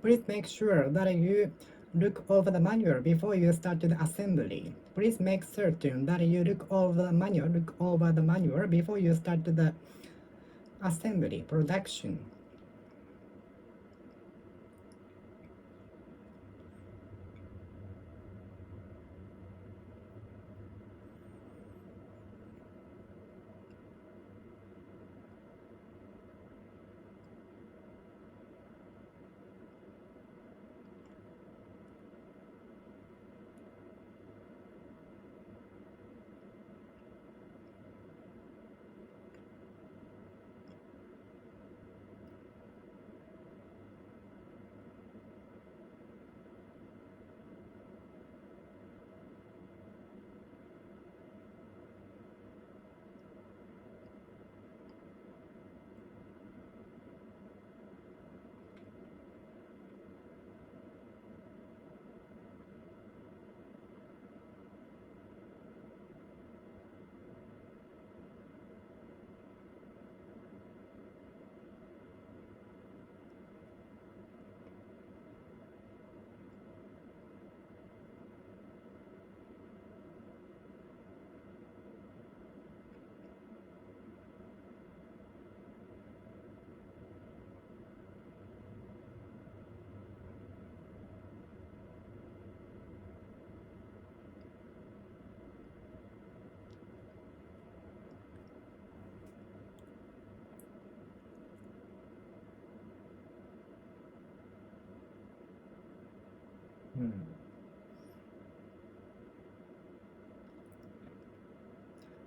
Please make sure that you look over the manual before you start the assembly. Please make certain that you look over the manual before you start the assembly production.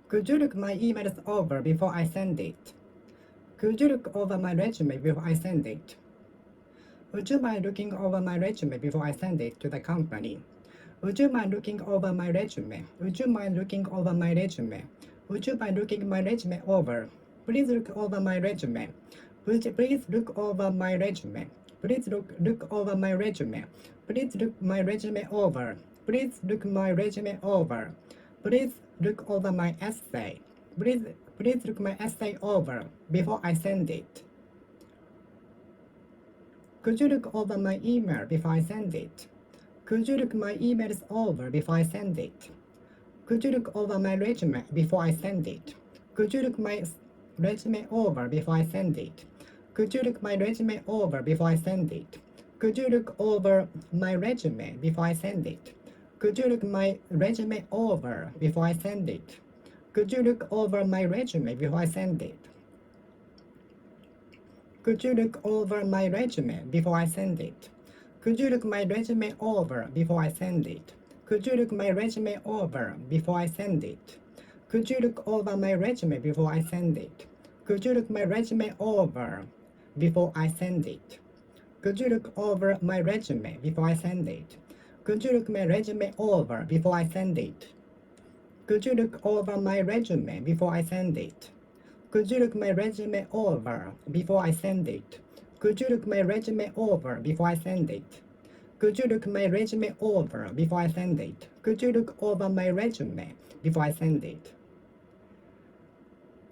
Could you look my emails over before I send it? Could you look over my resume before I send it? Would you mind looking over my resume before I send it to the company? Would you mind looking over my resume? Would you mind looking over my resume? Would you mind looking my resume over? Please look over my resume. Would you please look over my resume? Please look over my resume. Please look my resume over. Please look my resume over. Please look over my essay. Please look my essay over before I send it. Could you look over my email before I send it? Could you look my emails over before I send it? Could you look over my resume before I send it? Could you look my resume over before I send it? Could you look my resume over before I send it? Could you look over my resume before I send it? Could you look my resume over before I send it? Could you look over my resume before I send it? Could you look over my resume before I send it? Could you look my resume over before I send it? Could you look my resume over before I send it? Could you look over my resume before I send it? Could you look my resume over before I send it? Could you look over my resume before I send it? Could you look my resume over before I send it? Could you look over my resume before I send it? Could you look my resume over before I send it? Could you look my resume over before I send it? Could you look my resume over before I send it? Could you look over my resume before I send it?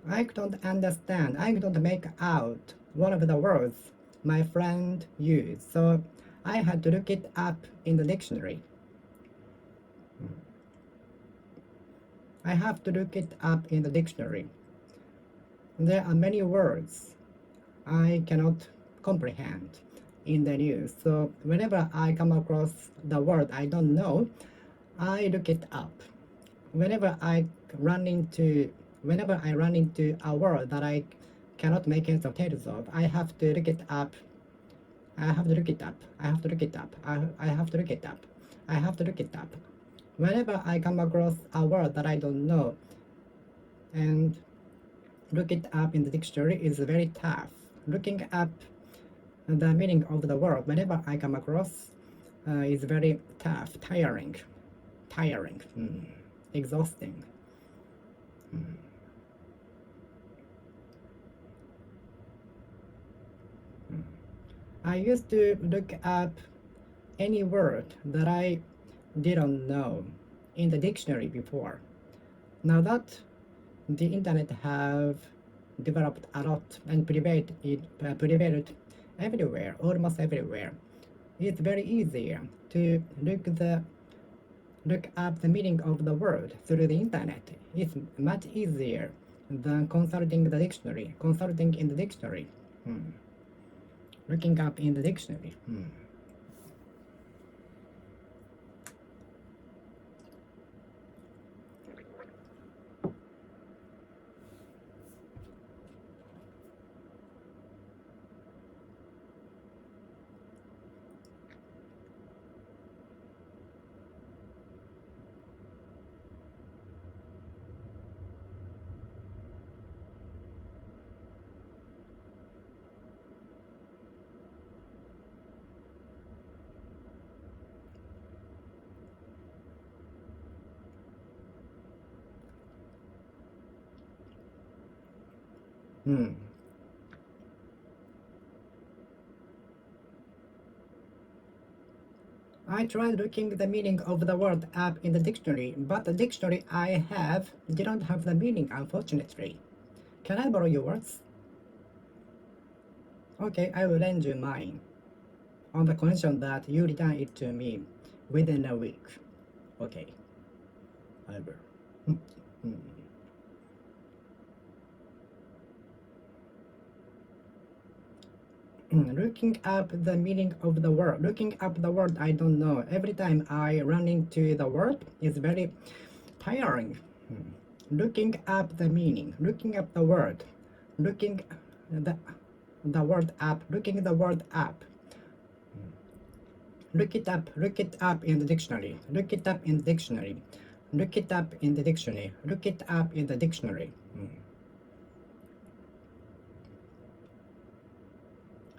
I don't understand. I don't make out one of the words my friend used, so I had to look it up in the dictionary. I have to look it up in the dictionary. There are many words I cannot comprehend in the news, so whenever I come across the word I don't know, I look it up. Whenever I run into a word that I cannot make heads or tails of, I have to look it up. I have to look it up. I have to look it up. I have to look it up. I have to look it up. Whenever I come across a word that I don't know and look it up in the dictionary is very tough. Looking up the meaning of the word whenever I come across is very tough, tiring, exhausting. I used to look up any word that I didn't know in the dictionary before. Now that the internet have developed a lot and prevailed everywhere, almost everywhere, it's very easy to look up the meaning of the word through the internet. It's much easier than consulting in the dictionary. Looking up in the dictionary. I tried looking the meaning of the word up in the dictionary, but the dictionary I have didn't have the meaning, unfortunately. Can I borrow yours? Okay, I will lend you mine, on the condition that you return it to me within a week. Okay, I will. Looking up the meaning of the word. Looking up the word I don't know. Every time I run into the word, it's very tiring. Looking up the meaning. Looking up the word. Looking the word up. Looking the word up. Look it up in the dictionary. Look it up in the dictionary. Look it up in the dictionary. Look it up in the dictionary.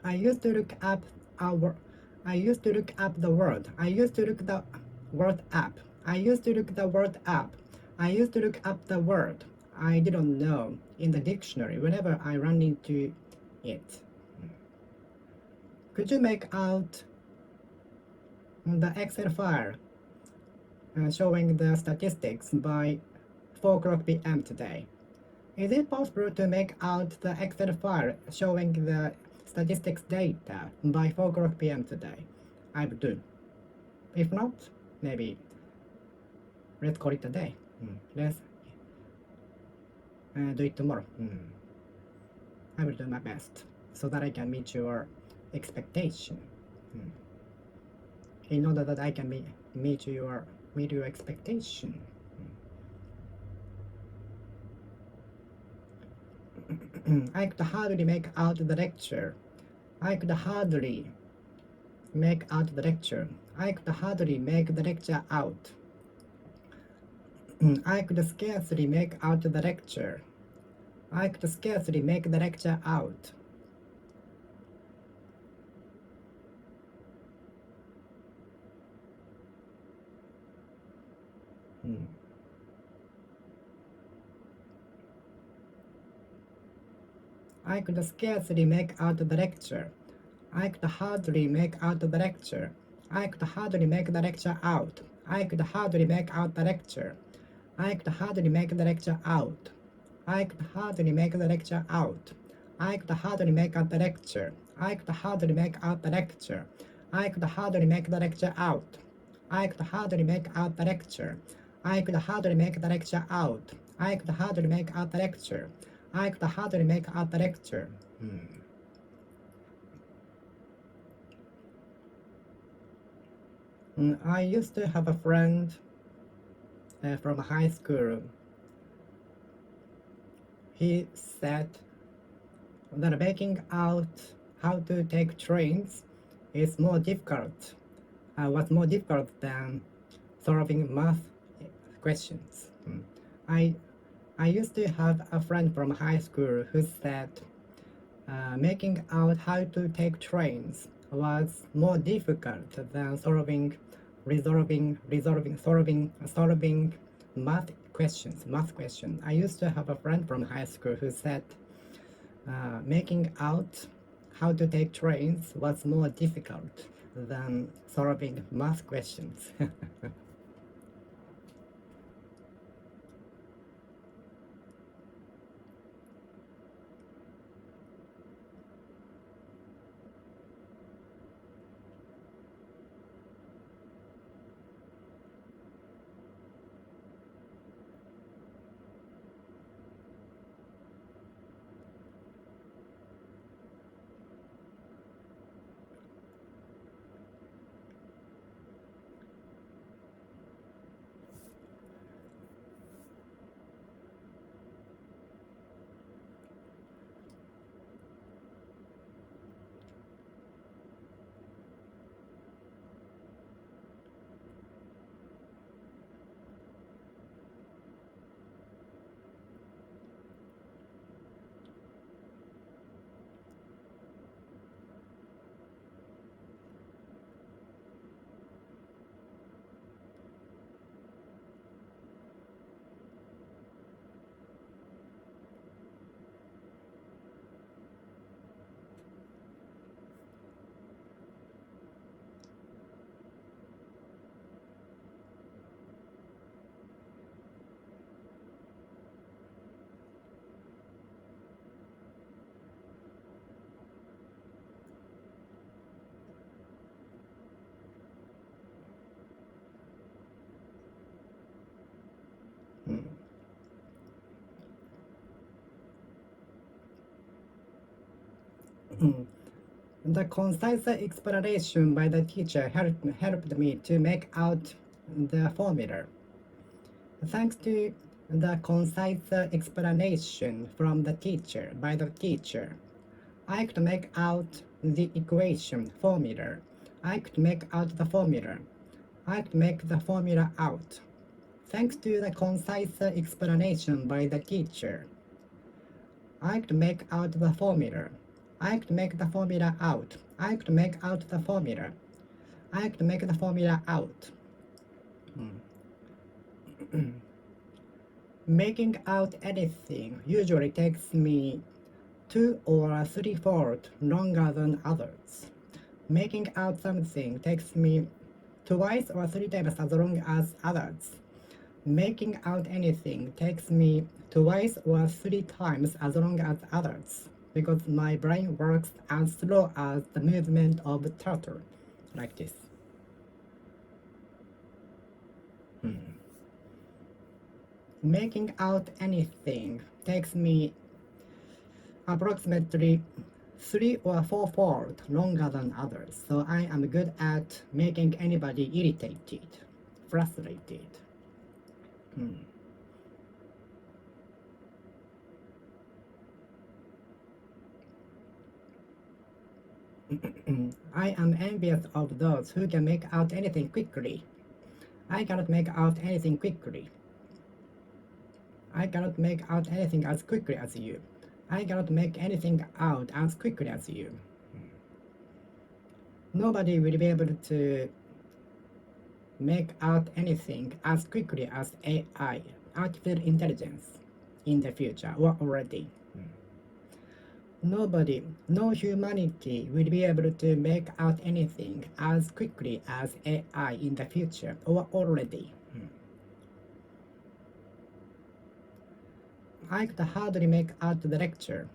I used to look up I used to look up the word. I used to look the word up. I used to look the word up. I used to look up the word I didn't know in the dictionary whenever I run into it. Could you make out the Excel file showing the statistics by 4 o'clock p.m. today? Is it possible to make out the Excel file showing the statistics data by 4 o'clock p.m. today? I will do. If not, maybe let's call it a day. Let's do it tomorrow. I will do my best so that I can meet your expectation. In order that I can meet your expectation. I could hardly make out the lecture. I could hardly make out the lecture. I could hardly make the lecture out. I could scarcely make out the lecture. I could scarcely make the lecture out. I could scarcely make out the lecture. I could hardly make out the lecture. I could hardly make the lecture out. I could hardly make out the lecture. I could hardly make the lecture out. I could hardly make the lecture out. I could hardly make out the lecture. I could hardly make out the lecture. I could hardly make the lecture out. I could hardly make out the lecture. I could hardly make the lecture out. I could hardly make out the lecture. I could hardly make out the lecture. I used to have a friend from high school. He said that making out how to take trains is more difficult, was more difficult than solving math questions. I used to have a friend from high school who said making out how to take trains was more difficult than solving math questions. I used to have a friend from high school who said making out how to take trains was more difficult than solving math questions. The concise explanation by the teacher helped me to make out the formula. Thanks to the concise explanation from the teacher by the teacher, I could make out the equation formula. I could make out the formula. I could make the formula out. Thanks to the concise explanation by the teacher, I could make out the formula. I could make the formula out. I could make out the formula. I could make the formula out. Making out anything usually takes me 2 or 3-fold longer than others. Making out something takes me twice or 3 times as long as others. Making out anything takes me twice or 3 times as long as others, because my brain works as slow as the movement of a turtle, like this. Making out anything takes me approximately 3 or 4-fold longer than others, so I am good at making anybody irritated, frustrated. I am envious of those who can make out anything quickly. I cannot make out anything quickly. I cannot make out anything as quickly as you. I cannot make anything out as quickly as you. Nobody will be able to make out anything as quickly as AI, artificial intelligence, in the future or already. Nobody, no humanity will be able to make out anything as quickly as AI in the future or already. I could hardly make out the lecture.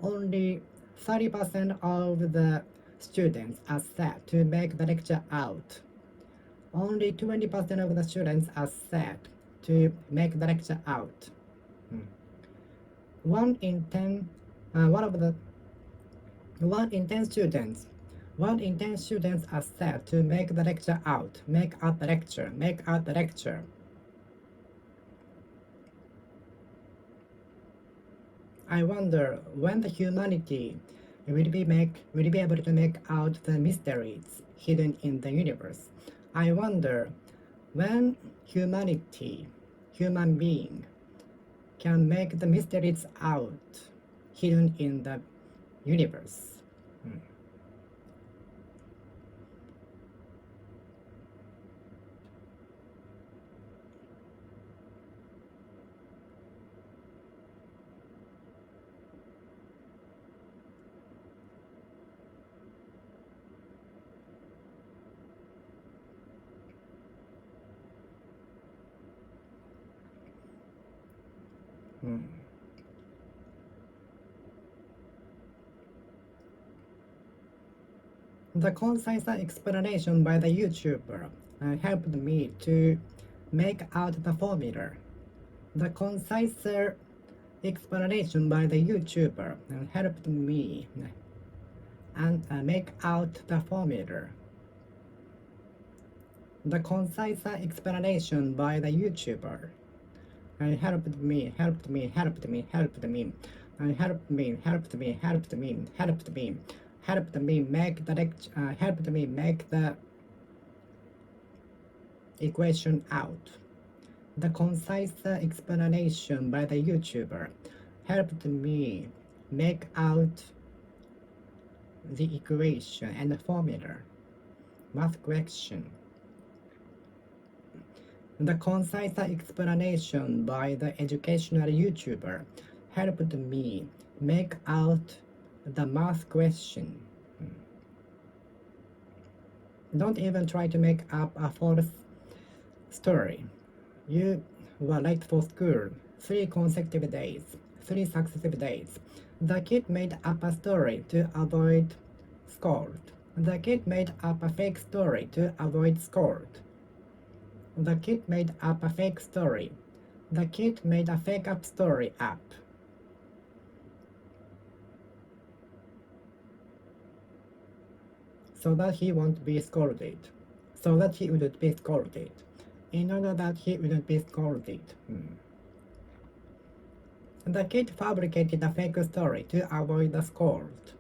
Only 30% of the students are set to make the lecture out. Only 20% of the students are set to make the lecture out. 1 in 10 students 1 in 10 students are set to make the lecture out. Make out the lecture. I wonder when the humanity will be able to make out the mysteries hidden in the universe. I wonder when humanity, human being, can make the mysteries out hidden in the universe. The concise explanation by the YouTuber helped me to make out the formula. The concise explanation by the YouTuber helped me and make out the formula. The concise explanation by the YouTuber helped me make the equation out. The concise explanation by the YouTuber helped me make out the equation and the formula, math question. The concise explanation by the educational YouTuber helped me make out the math question. Don't even try to make up a false story. You were late for school 3 consecutive days, 3 successive days. The kid made up a story to avoid scold. The kid made up a fake story to avoid scold. The kid made up a fake story. The kid made a fake up story up. So that he won't be scolded. So that he wouldn't be scolded. In order that he wouldn't be scolded. The kid fabricated a fake story to avoid the scold.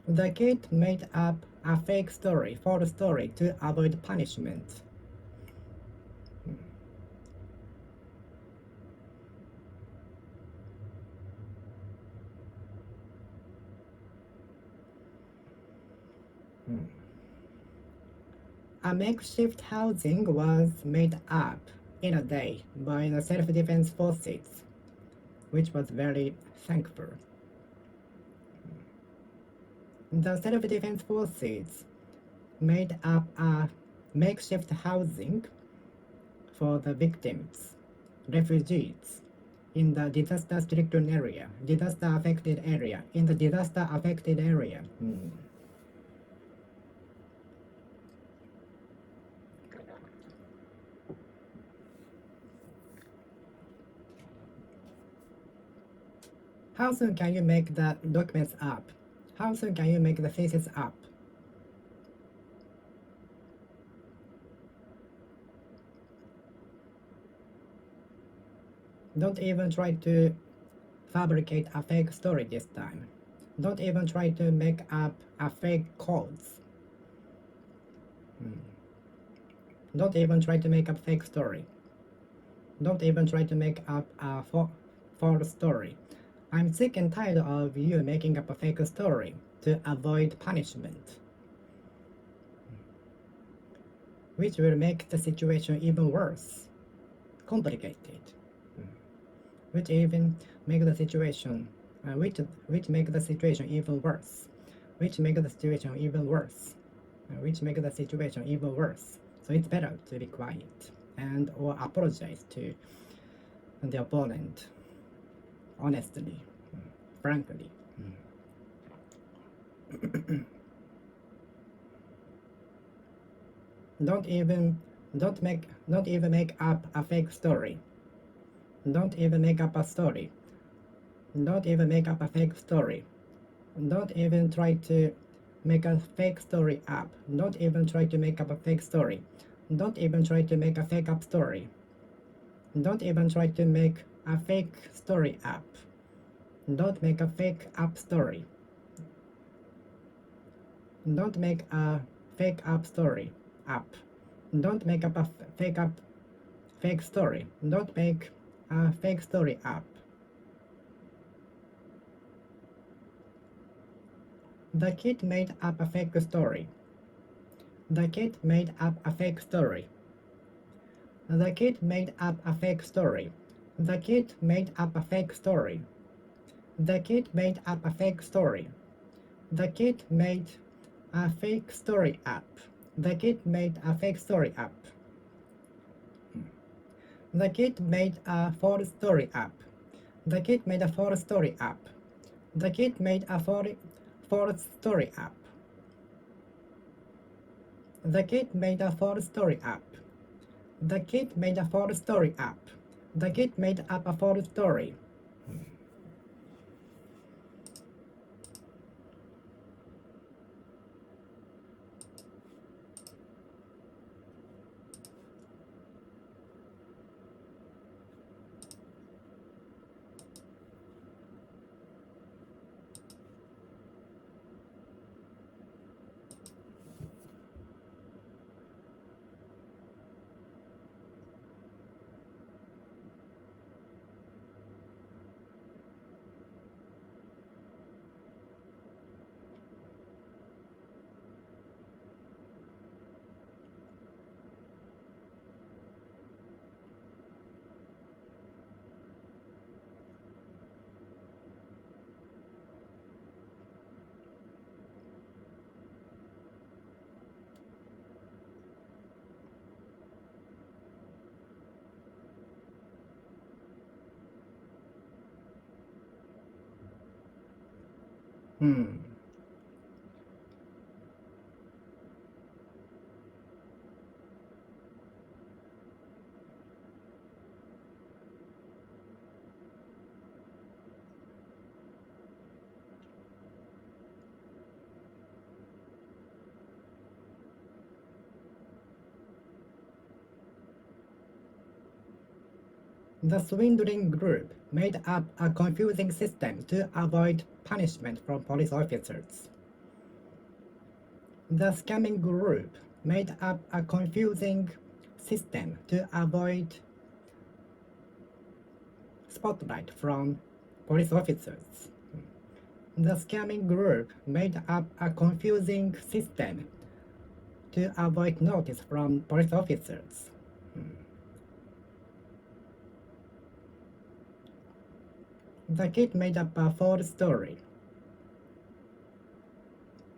The kid made up a fake story, false story, to avoid punishment. A makeshift housing was made up in a day by the self-defense forces, which was very thankful. The self-defense forces made up a makeshift housing for the victims, refugees, in the disaster-stricken area, disaster-affected area, in the disaster-affected area. How soon can you make the documents up? How soon can you make the thesis up? Don't even try to fabricate a fake story this time. Don't even try to make up a fake codes. Don't even try to make up fake story. Don't even try to make up a false story. I'm sick and tired of you making up a fake story to avoid punishment, which will make the situation even worse, complicated, which even make the situation, which make the situation even worse, which make the situation even worse, which make the situation even worse. So it's better to be quiet and or apologize to the opponent honestly, frankly. Don't even make up a fake story. Don't even make up a story. Don't even make up a fake story. Don't even try to make a fake story up. Don't even try to make up a fake story. Don't even try to make a fake up story. Don't even try to make a fake story up. Don't make a fake up story. Don't make a fake up story up. Don't make up a fake story. Don't make a fake story up. The kid made up a fake story. The kid made up a fake story. The kid made up a fake story. The kid made up a fake story. The kid made up a fake story. The kid made a fake story up. The kid made a fake story up. The kid made a false story up. The kid made a false story up. The kid made a false story up. The kid made a false story up. The kid made a false story up. The kid made up a false story. The swindling group made up a confusing system to avoid punishment from police officers. The scamming group made up a confusing system to avoid spotlight from police officers. The scamming group made up a confusing system to avoid notice from police officers. The kid made up a false story.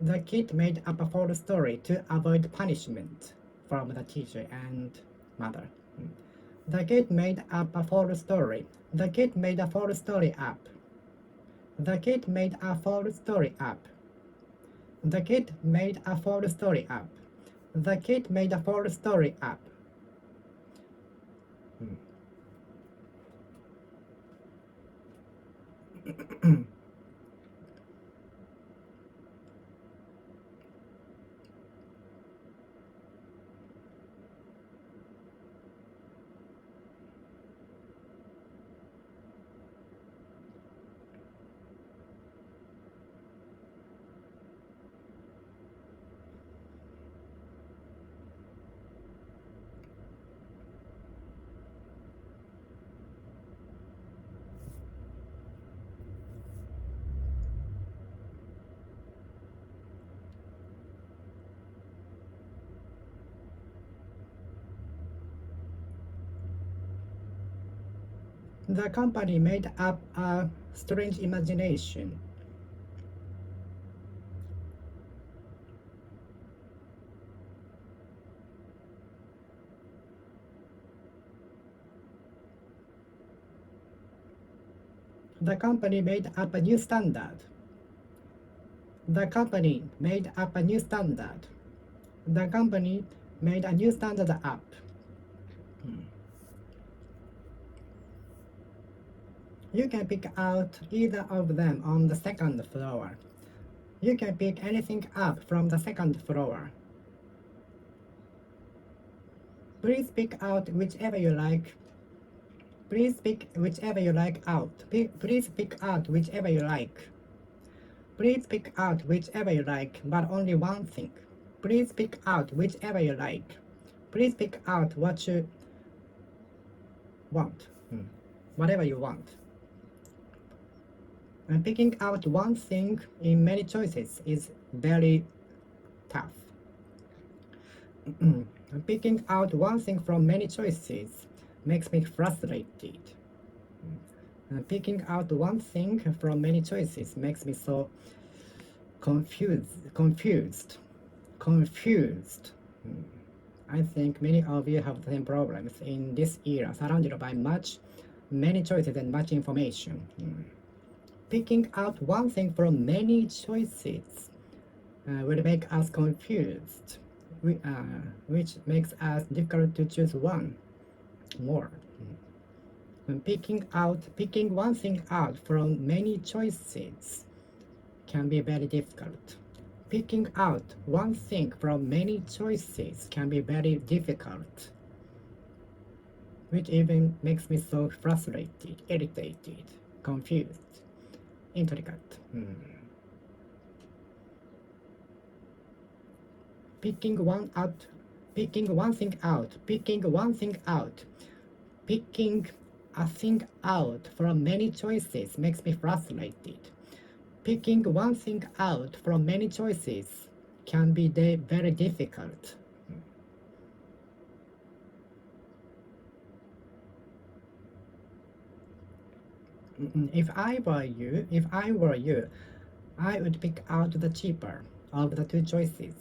The kid made up a false story to avoid punishment from the teacher and mother. The kid made up a false story. The kid made a false story up. The kid made a false story up. The kid made a false story up. The kid made a false story up. The company made up a strange imagination. The company made up a new standard. The company made up a new standard. The company made a new standard up. You can pick out either of them on the second floor. You can pick anything up from the second floor. Please pick out whichever you like. Please pick whichever you like out. Please pick out whichever you like. Please pick out whichever you like, but only one thing. Please pick out whichever you like. Please pick out what you want. Whatever you want. And picking out one thing in many choices is very tough. Picking out one thing from many choices makes me frustrated. Picking out one thing from many choices makes me so confused. I think many of you have the same problems in this era, surrounded by many choices and much information. Picking out one thing from many choices will make us confused, which makes us difficult to choose one more. Picking one thing out from many choices can be very difficult. Picking out one thing from many choices can be very difficult, which even makes me so frustrated, irritated, confused, intricate. Picking one thing out, picking a thing out from many choices makes me frustrated. Picking one thing out from many choices can be very difficult. If I were you, I would pick out the cheaper of the two choices.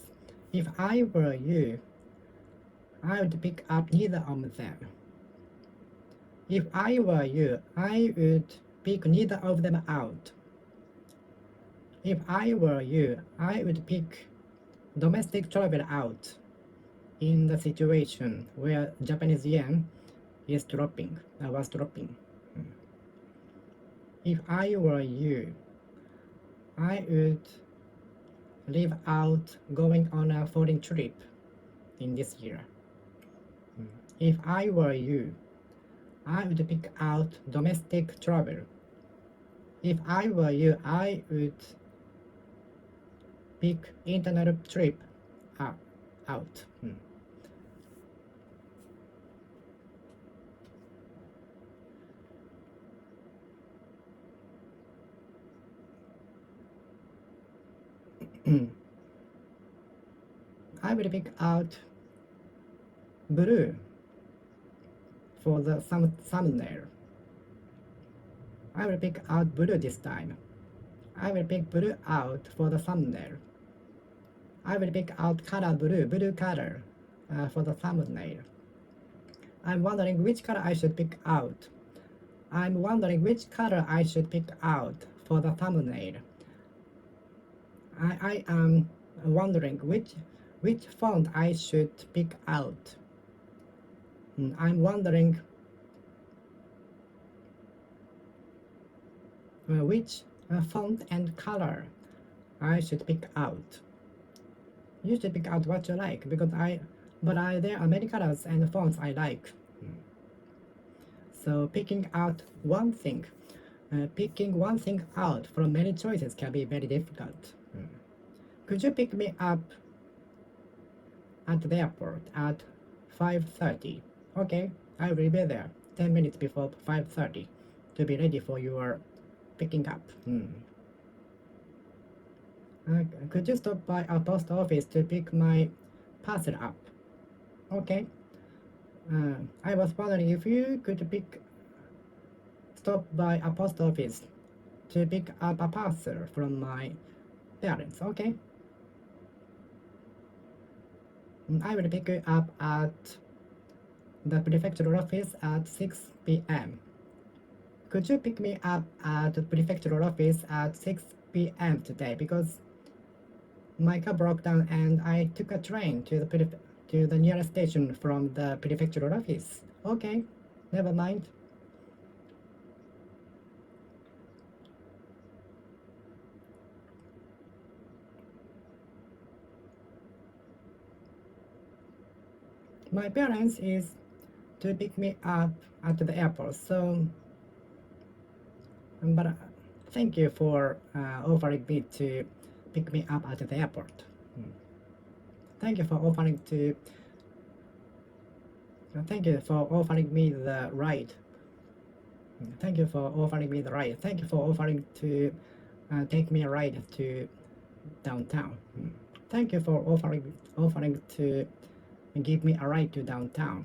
If I were you, I would pick up neither of them. If I were you, I would pick neither of them out. If I were you, I would pick domestic travel out in the situation where Japanese yen was dropping. If I were you, I would leave out going on a foreign trip in this year. If I were you, I would pick out domestic travel. If I were you, I would pick internal trip out. I will pick out blue for the thumbnail. I will pick out blue this time. I will pick blue out for the thumbnail. I will pick out color blue color for the thumbnail. I'm wondering which color I should pick out. I'm wondering which color I should pick out for the thumbnail. I am wondering which font I should pick out. I'm wondering which font and color I should pick out. You should pick out what you like because there are many colors and fonts I like. So picking one thing out from many choices can be very difficult. Could you pick me up at the airport at 5:30? Okay, I will be there 10 minutes before 5:30 to be ready for your picking up. Could you stop by a post office to pick my parcel up? Okay. I was wondering if you could stop by a post office to pick up a parcel from my parents. Okay. I will pick you up at the prefectural office at 6 p.m. Could you pick me up at the prefectural office at 6 p.m. today because my car broke down and I took a train to the nearest station from the prefectural office. Okay, never mind. My parents is to pick me up at the airport, so but thank you for offering me to pick me up at the airport. Thank you for offering me the ride. Thank you for offering me the ride. Thank you for offering to take me a ride to downtown. Thank you for offering to give me a ride to downtown.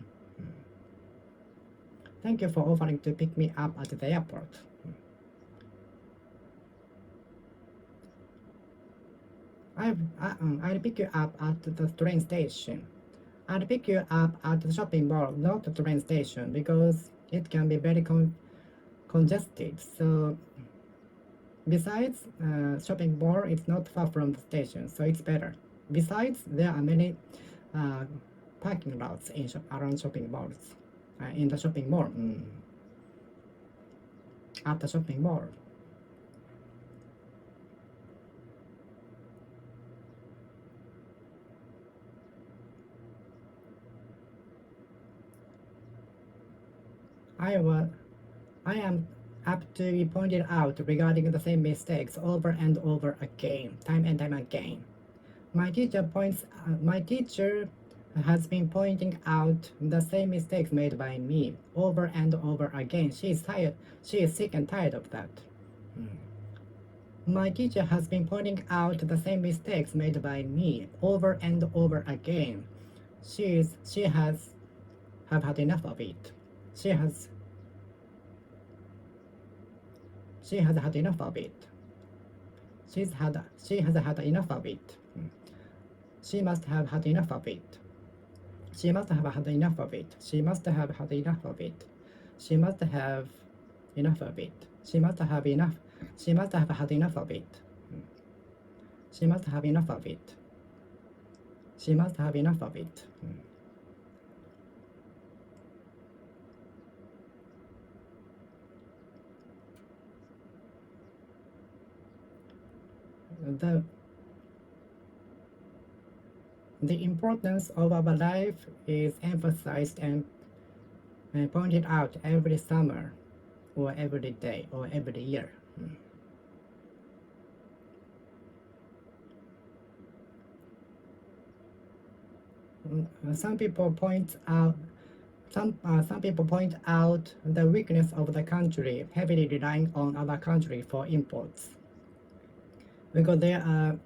Thank you for offering to pick me up at the airport. I'll pick you up at the train station. I'll pick you up at the shopping mall, not the train station, because it can be very congested. So, besides, shopping mall is not far from the station, so it's better. Besides, there are many parking lots around shopping malls. In the shopping mall, at the shopping mall. I am apt to be pointed out regarding the same mistakes over and over again, time and time again. My teacher has been pointing out the same mistakes made by me over and over again. She is tired. She is sick and tired of that. My teacher has been pointing out the same mistakes made by me over and over again. She has had enough of it. She has had enough of it. She has had enough of it. She must have had enough of it. She must have had enough of it. She must have had enough of it. She must have enough of it. She must have enough. She must have had enough of it. She must have enough of it. She must have enough of it. The importance of our life is emphasized and pointed out every summer or every day or every year. Some people point out the weakness of the country, heavily relying on other country for imports, because there are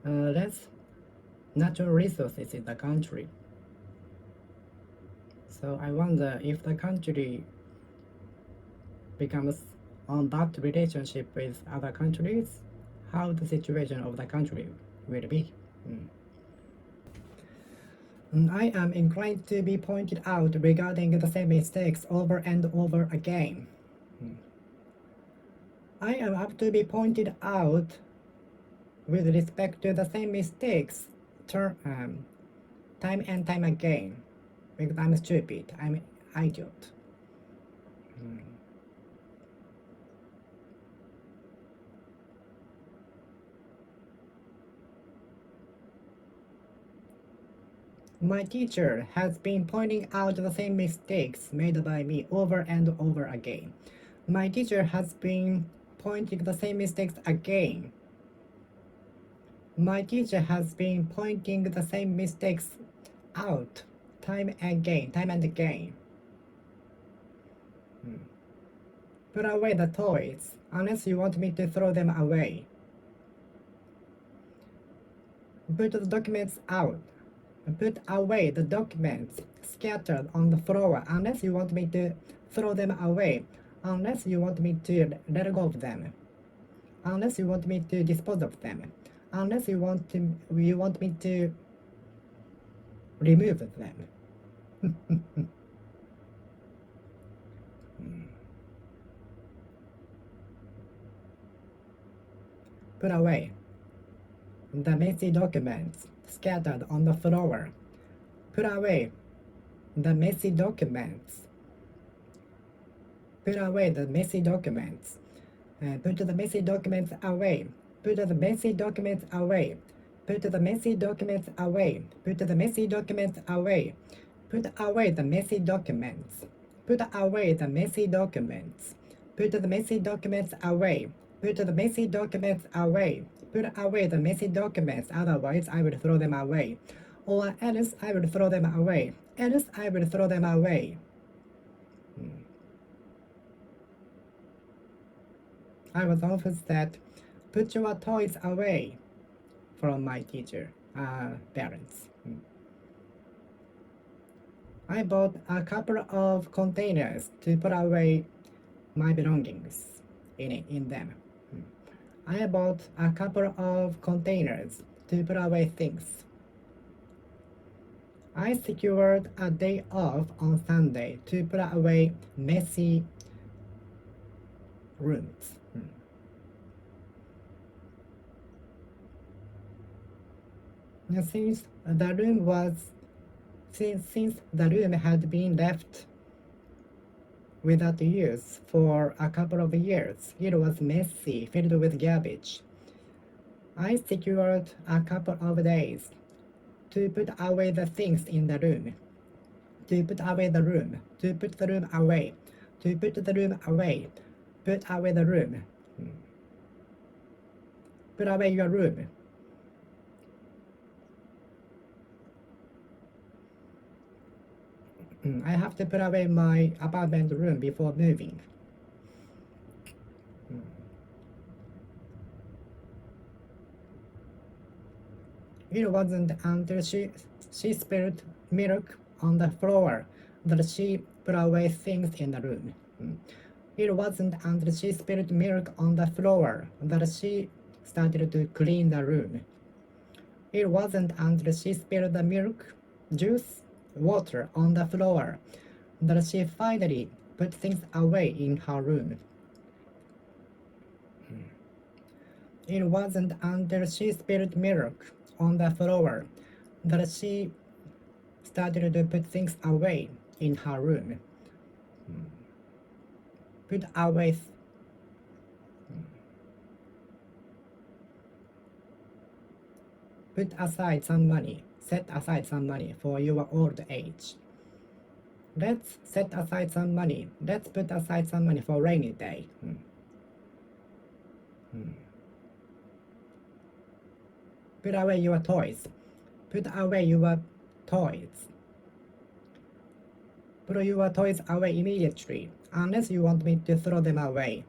less natural resources in the country. So I wonder if the country becomes on bad relationship with other countries, how the situation of the country will be. I am inclined to be pointed out regarding the same mistakes over and over again. I am up to be pointed out with respect to the same mistakes time and time again, because I'm stupid, I'm an idiot. My teacher has been pointing out the same mistakes made by me over and over again. My teacher has been pointing the same mistakes again. My teacher has been pointing the same mistakes out time and again. Put away the toys unless you want me to throw them away. Put the documents out. Put away the documents scattered on the floor unless you want me to throw them away, unless you want me to let go of them, unless you want me to dispose of them, unless you want me to remove them. Put away the messy documents scattered on the floor. Put away the messy documents. Put away the messy documents. Put the messy documents away. Put the messy documents away. Put the messy documents away. Put the messy documents away. Put away the messy documents. Put away the messy documents. Put the messy documents away. Put the messy documents away. Put away the messy documents, otherwise I will throw them away. Or else I will throw them away. Else I will throw them away. I was often said, put your toys away from my teacher, parents. I bought a couple of containers to put away my belongings in them. I bought a couple of containers to put away things. I secured a day off on Sunday to put away messy rooms. Since the room had been left without use for a couple of years, it was messy, filled with garbage. I secured a couple of days to put away the things in the room, to put away the room, to put the room away, to put the room away, put away the room. Put away your room. I have to put away my apartment room before moving. It wasn't until she spilled milk on the floor that she put away things in the room. It wasn't until she spilled milk on the floor that she started to clean the room. It wasn't until she spilled the milk, juice, water on the floor that she finally put things away in her room. It wasn't until she spilled milk on the floor that she started to put things away in her room. Put away. Put aside some money. Set aside some money for your old age. Let's set aside some money. Let's put aside some money for rainy day. Put away your toys. Put away your toys. Put your toys away immediately, unless you want me to throw them away.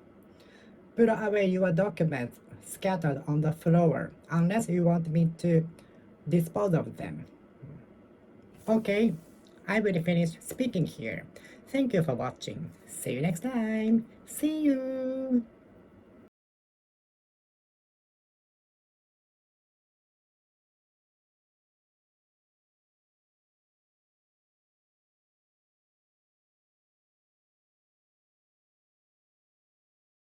Put away your documents scattered on the floor, unless you want me to dispose of them. Okay, I will finish speaking here. Thank you for watching. See you next time. See you.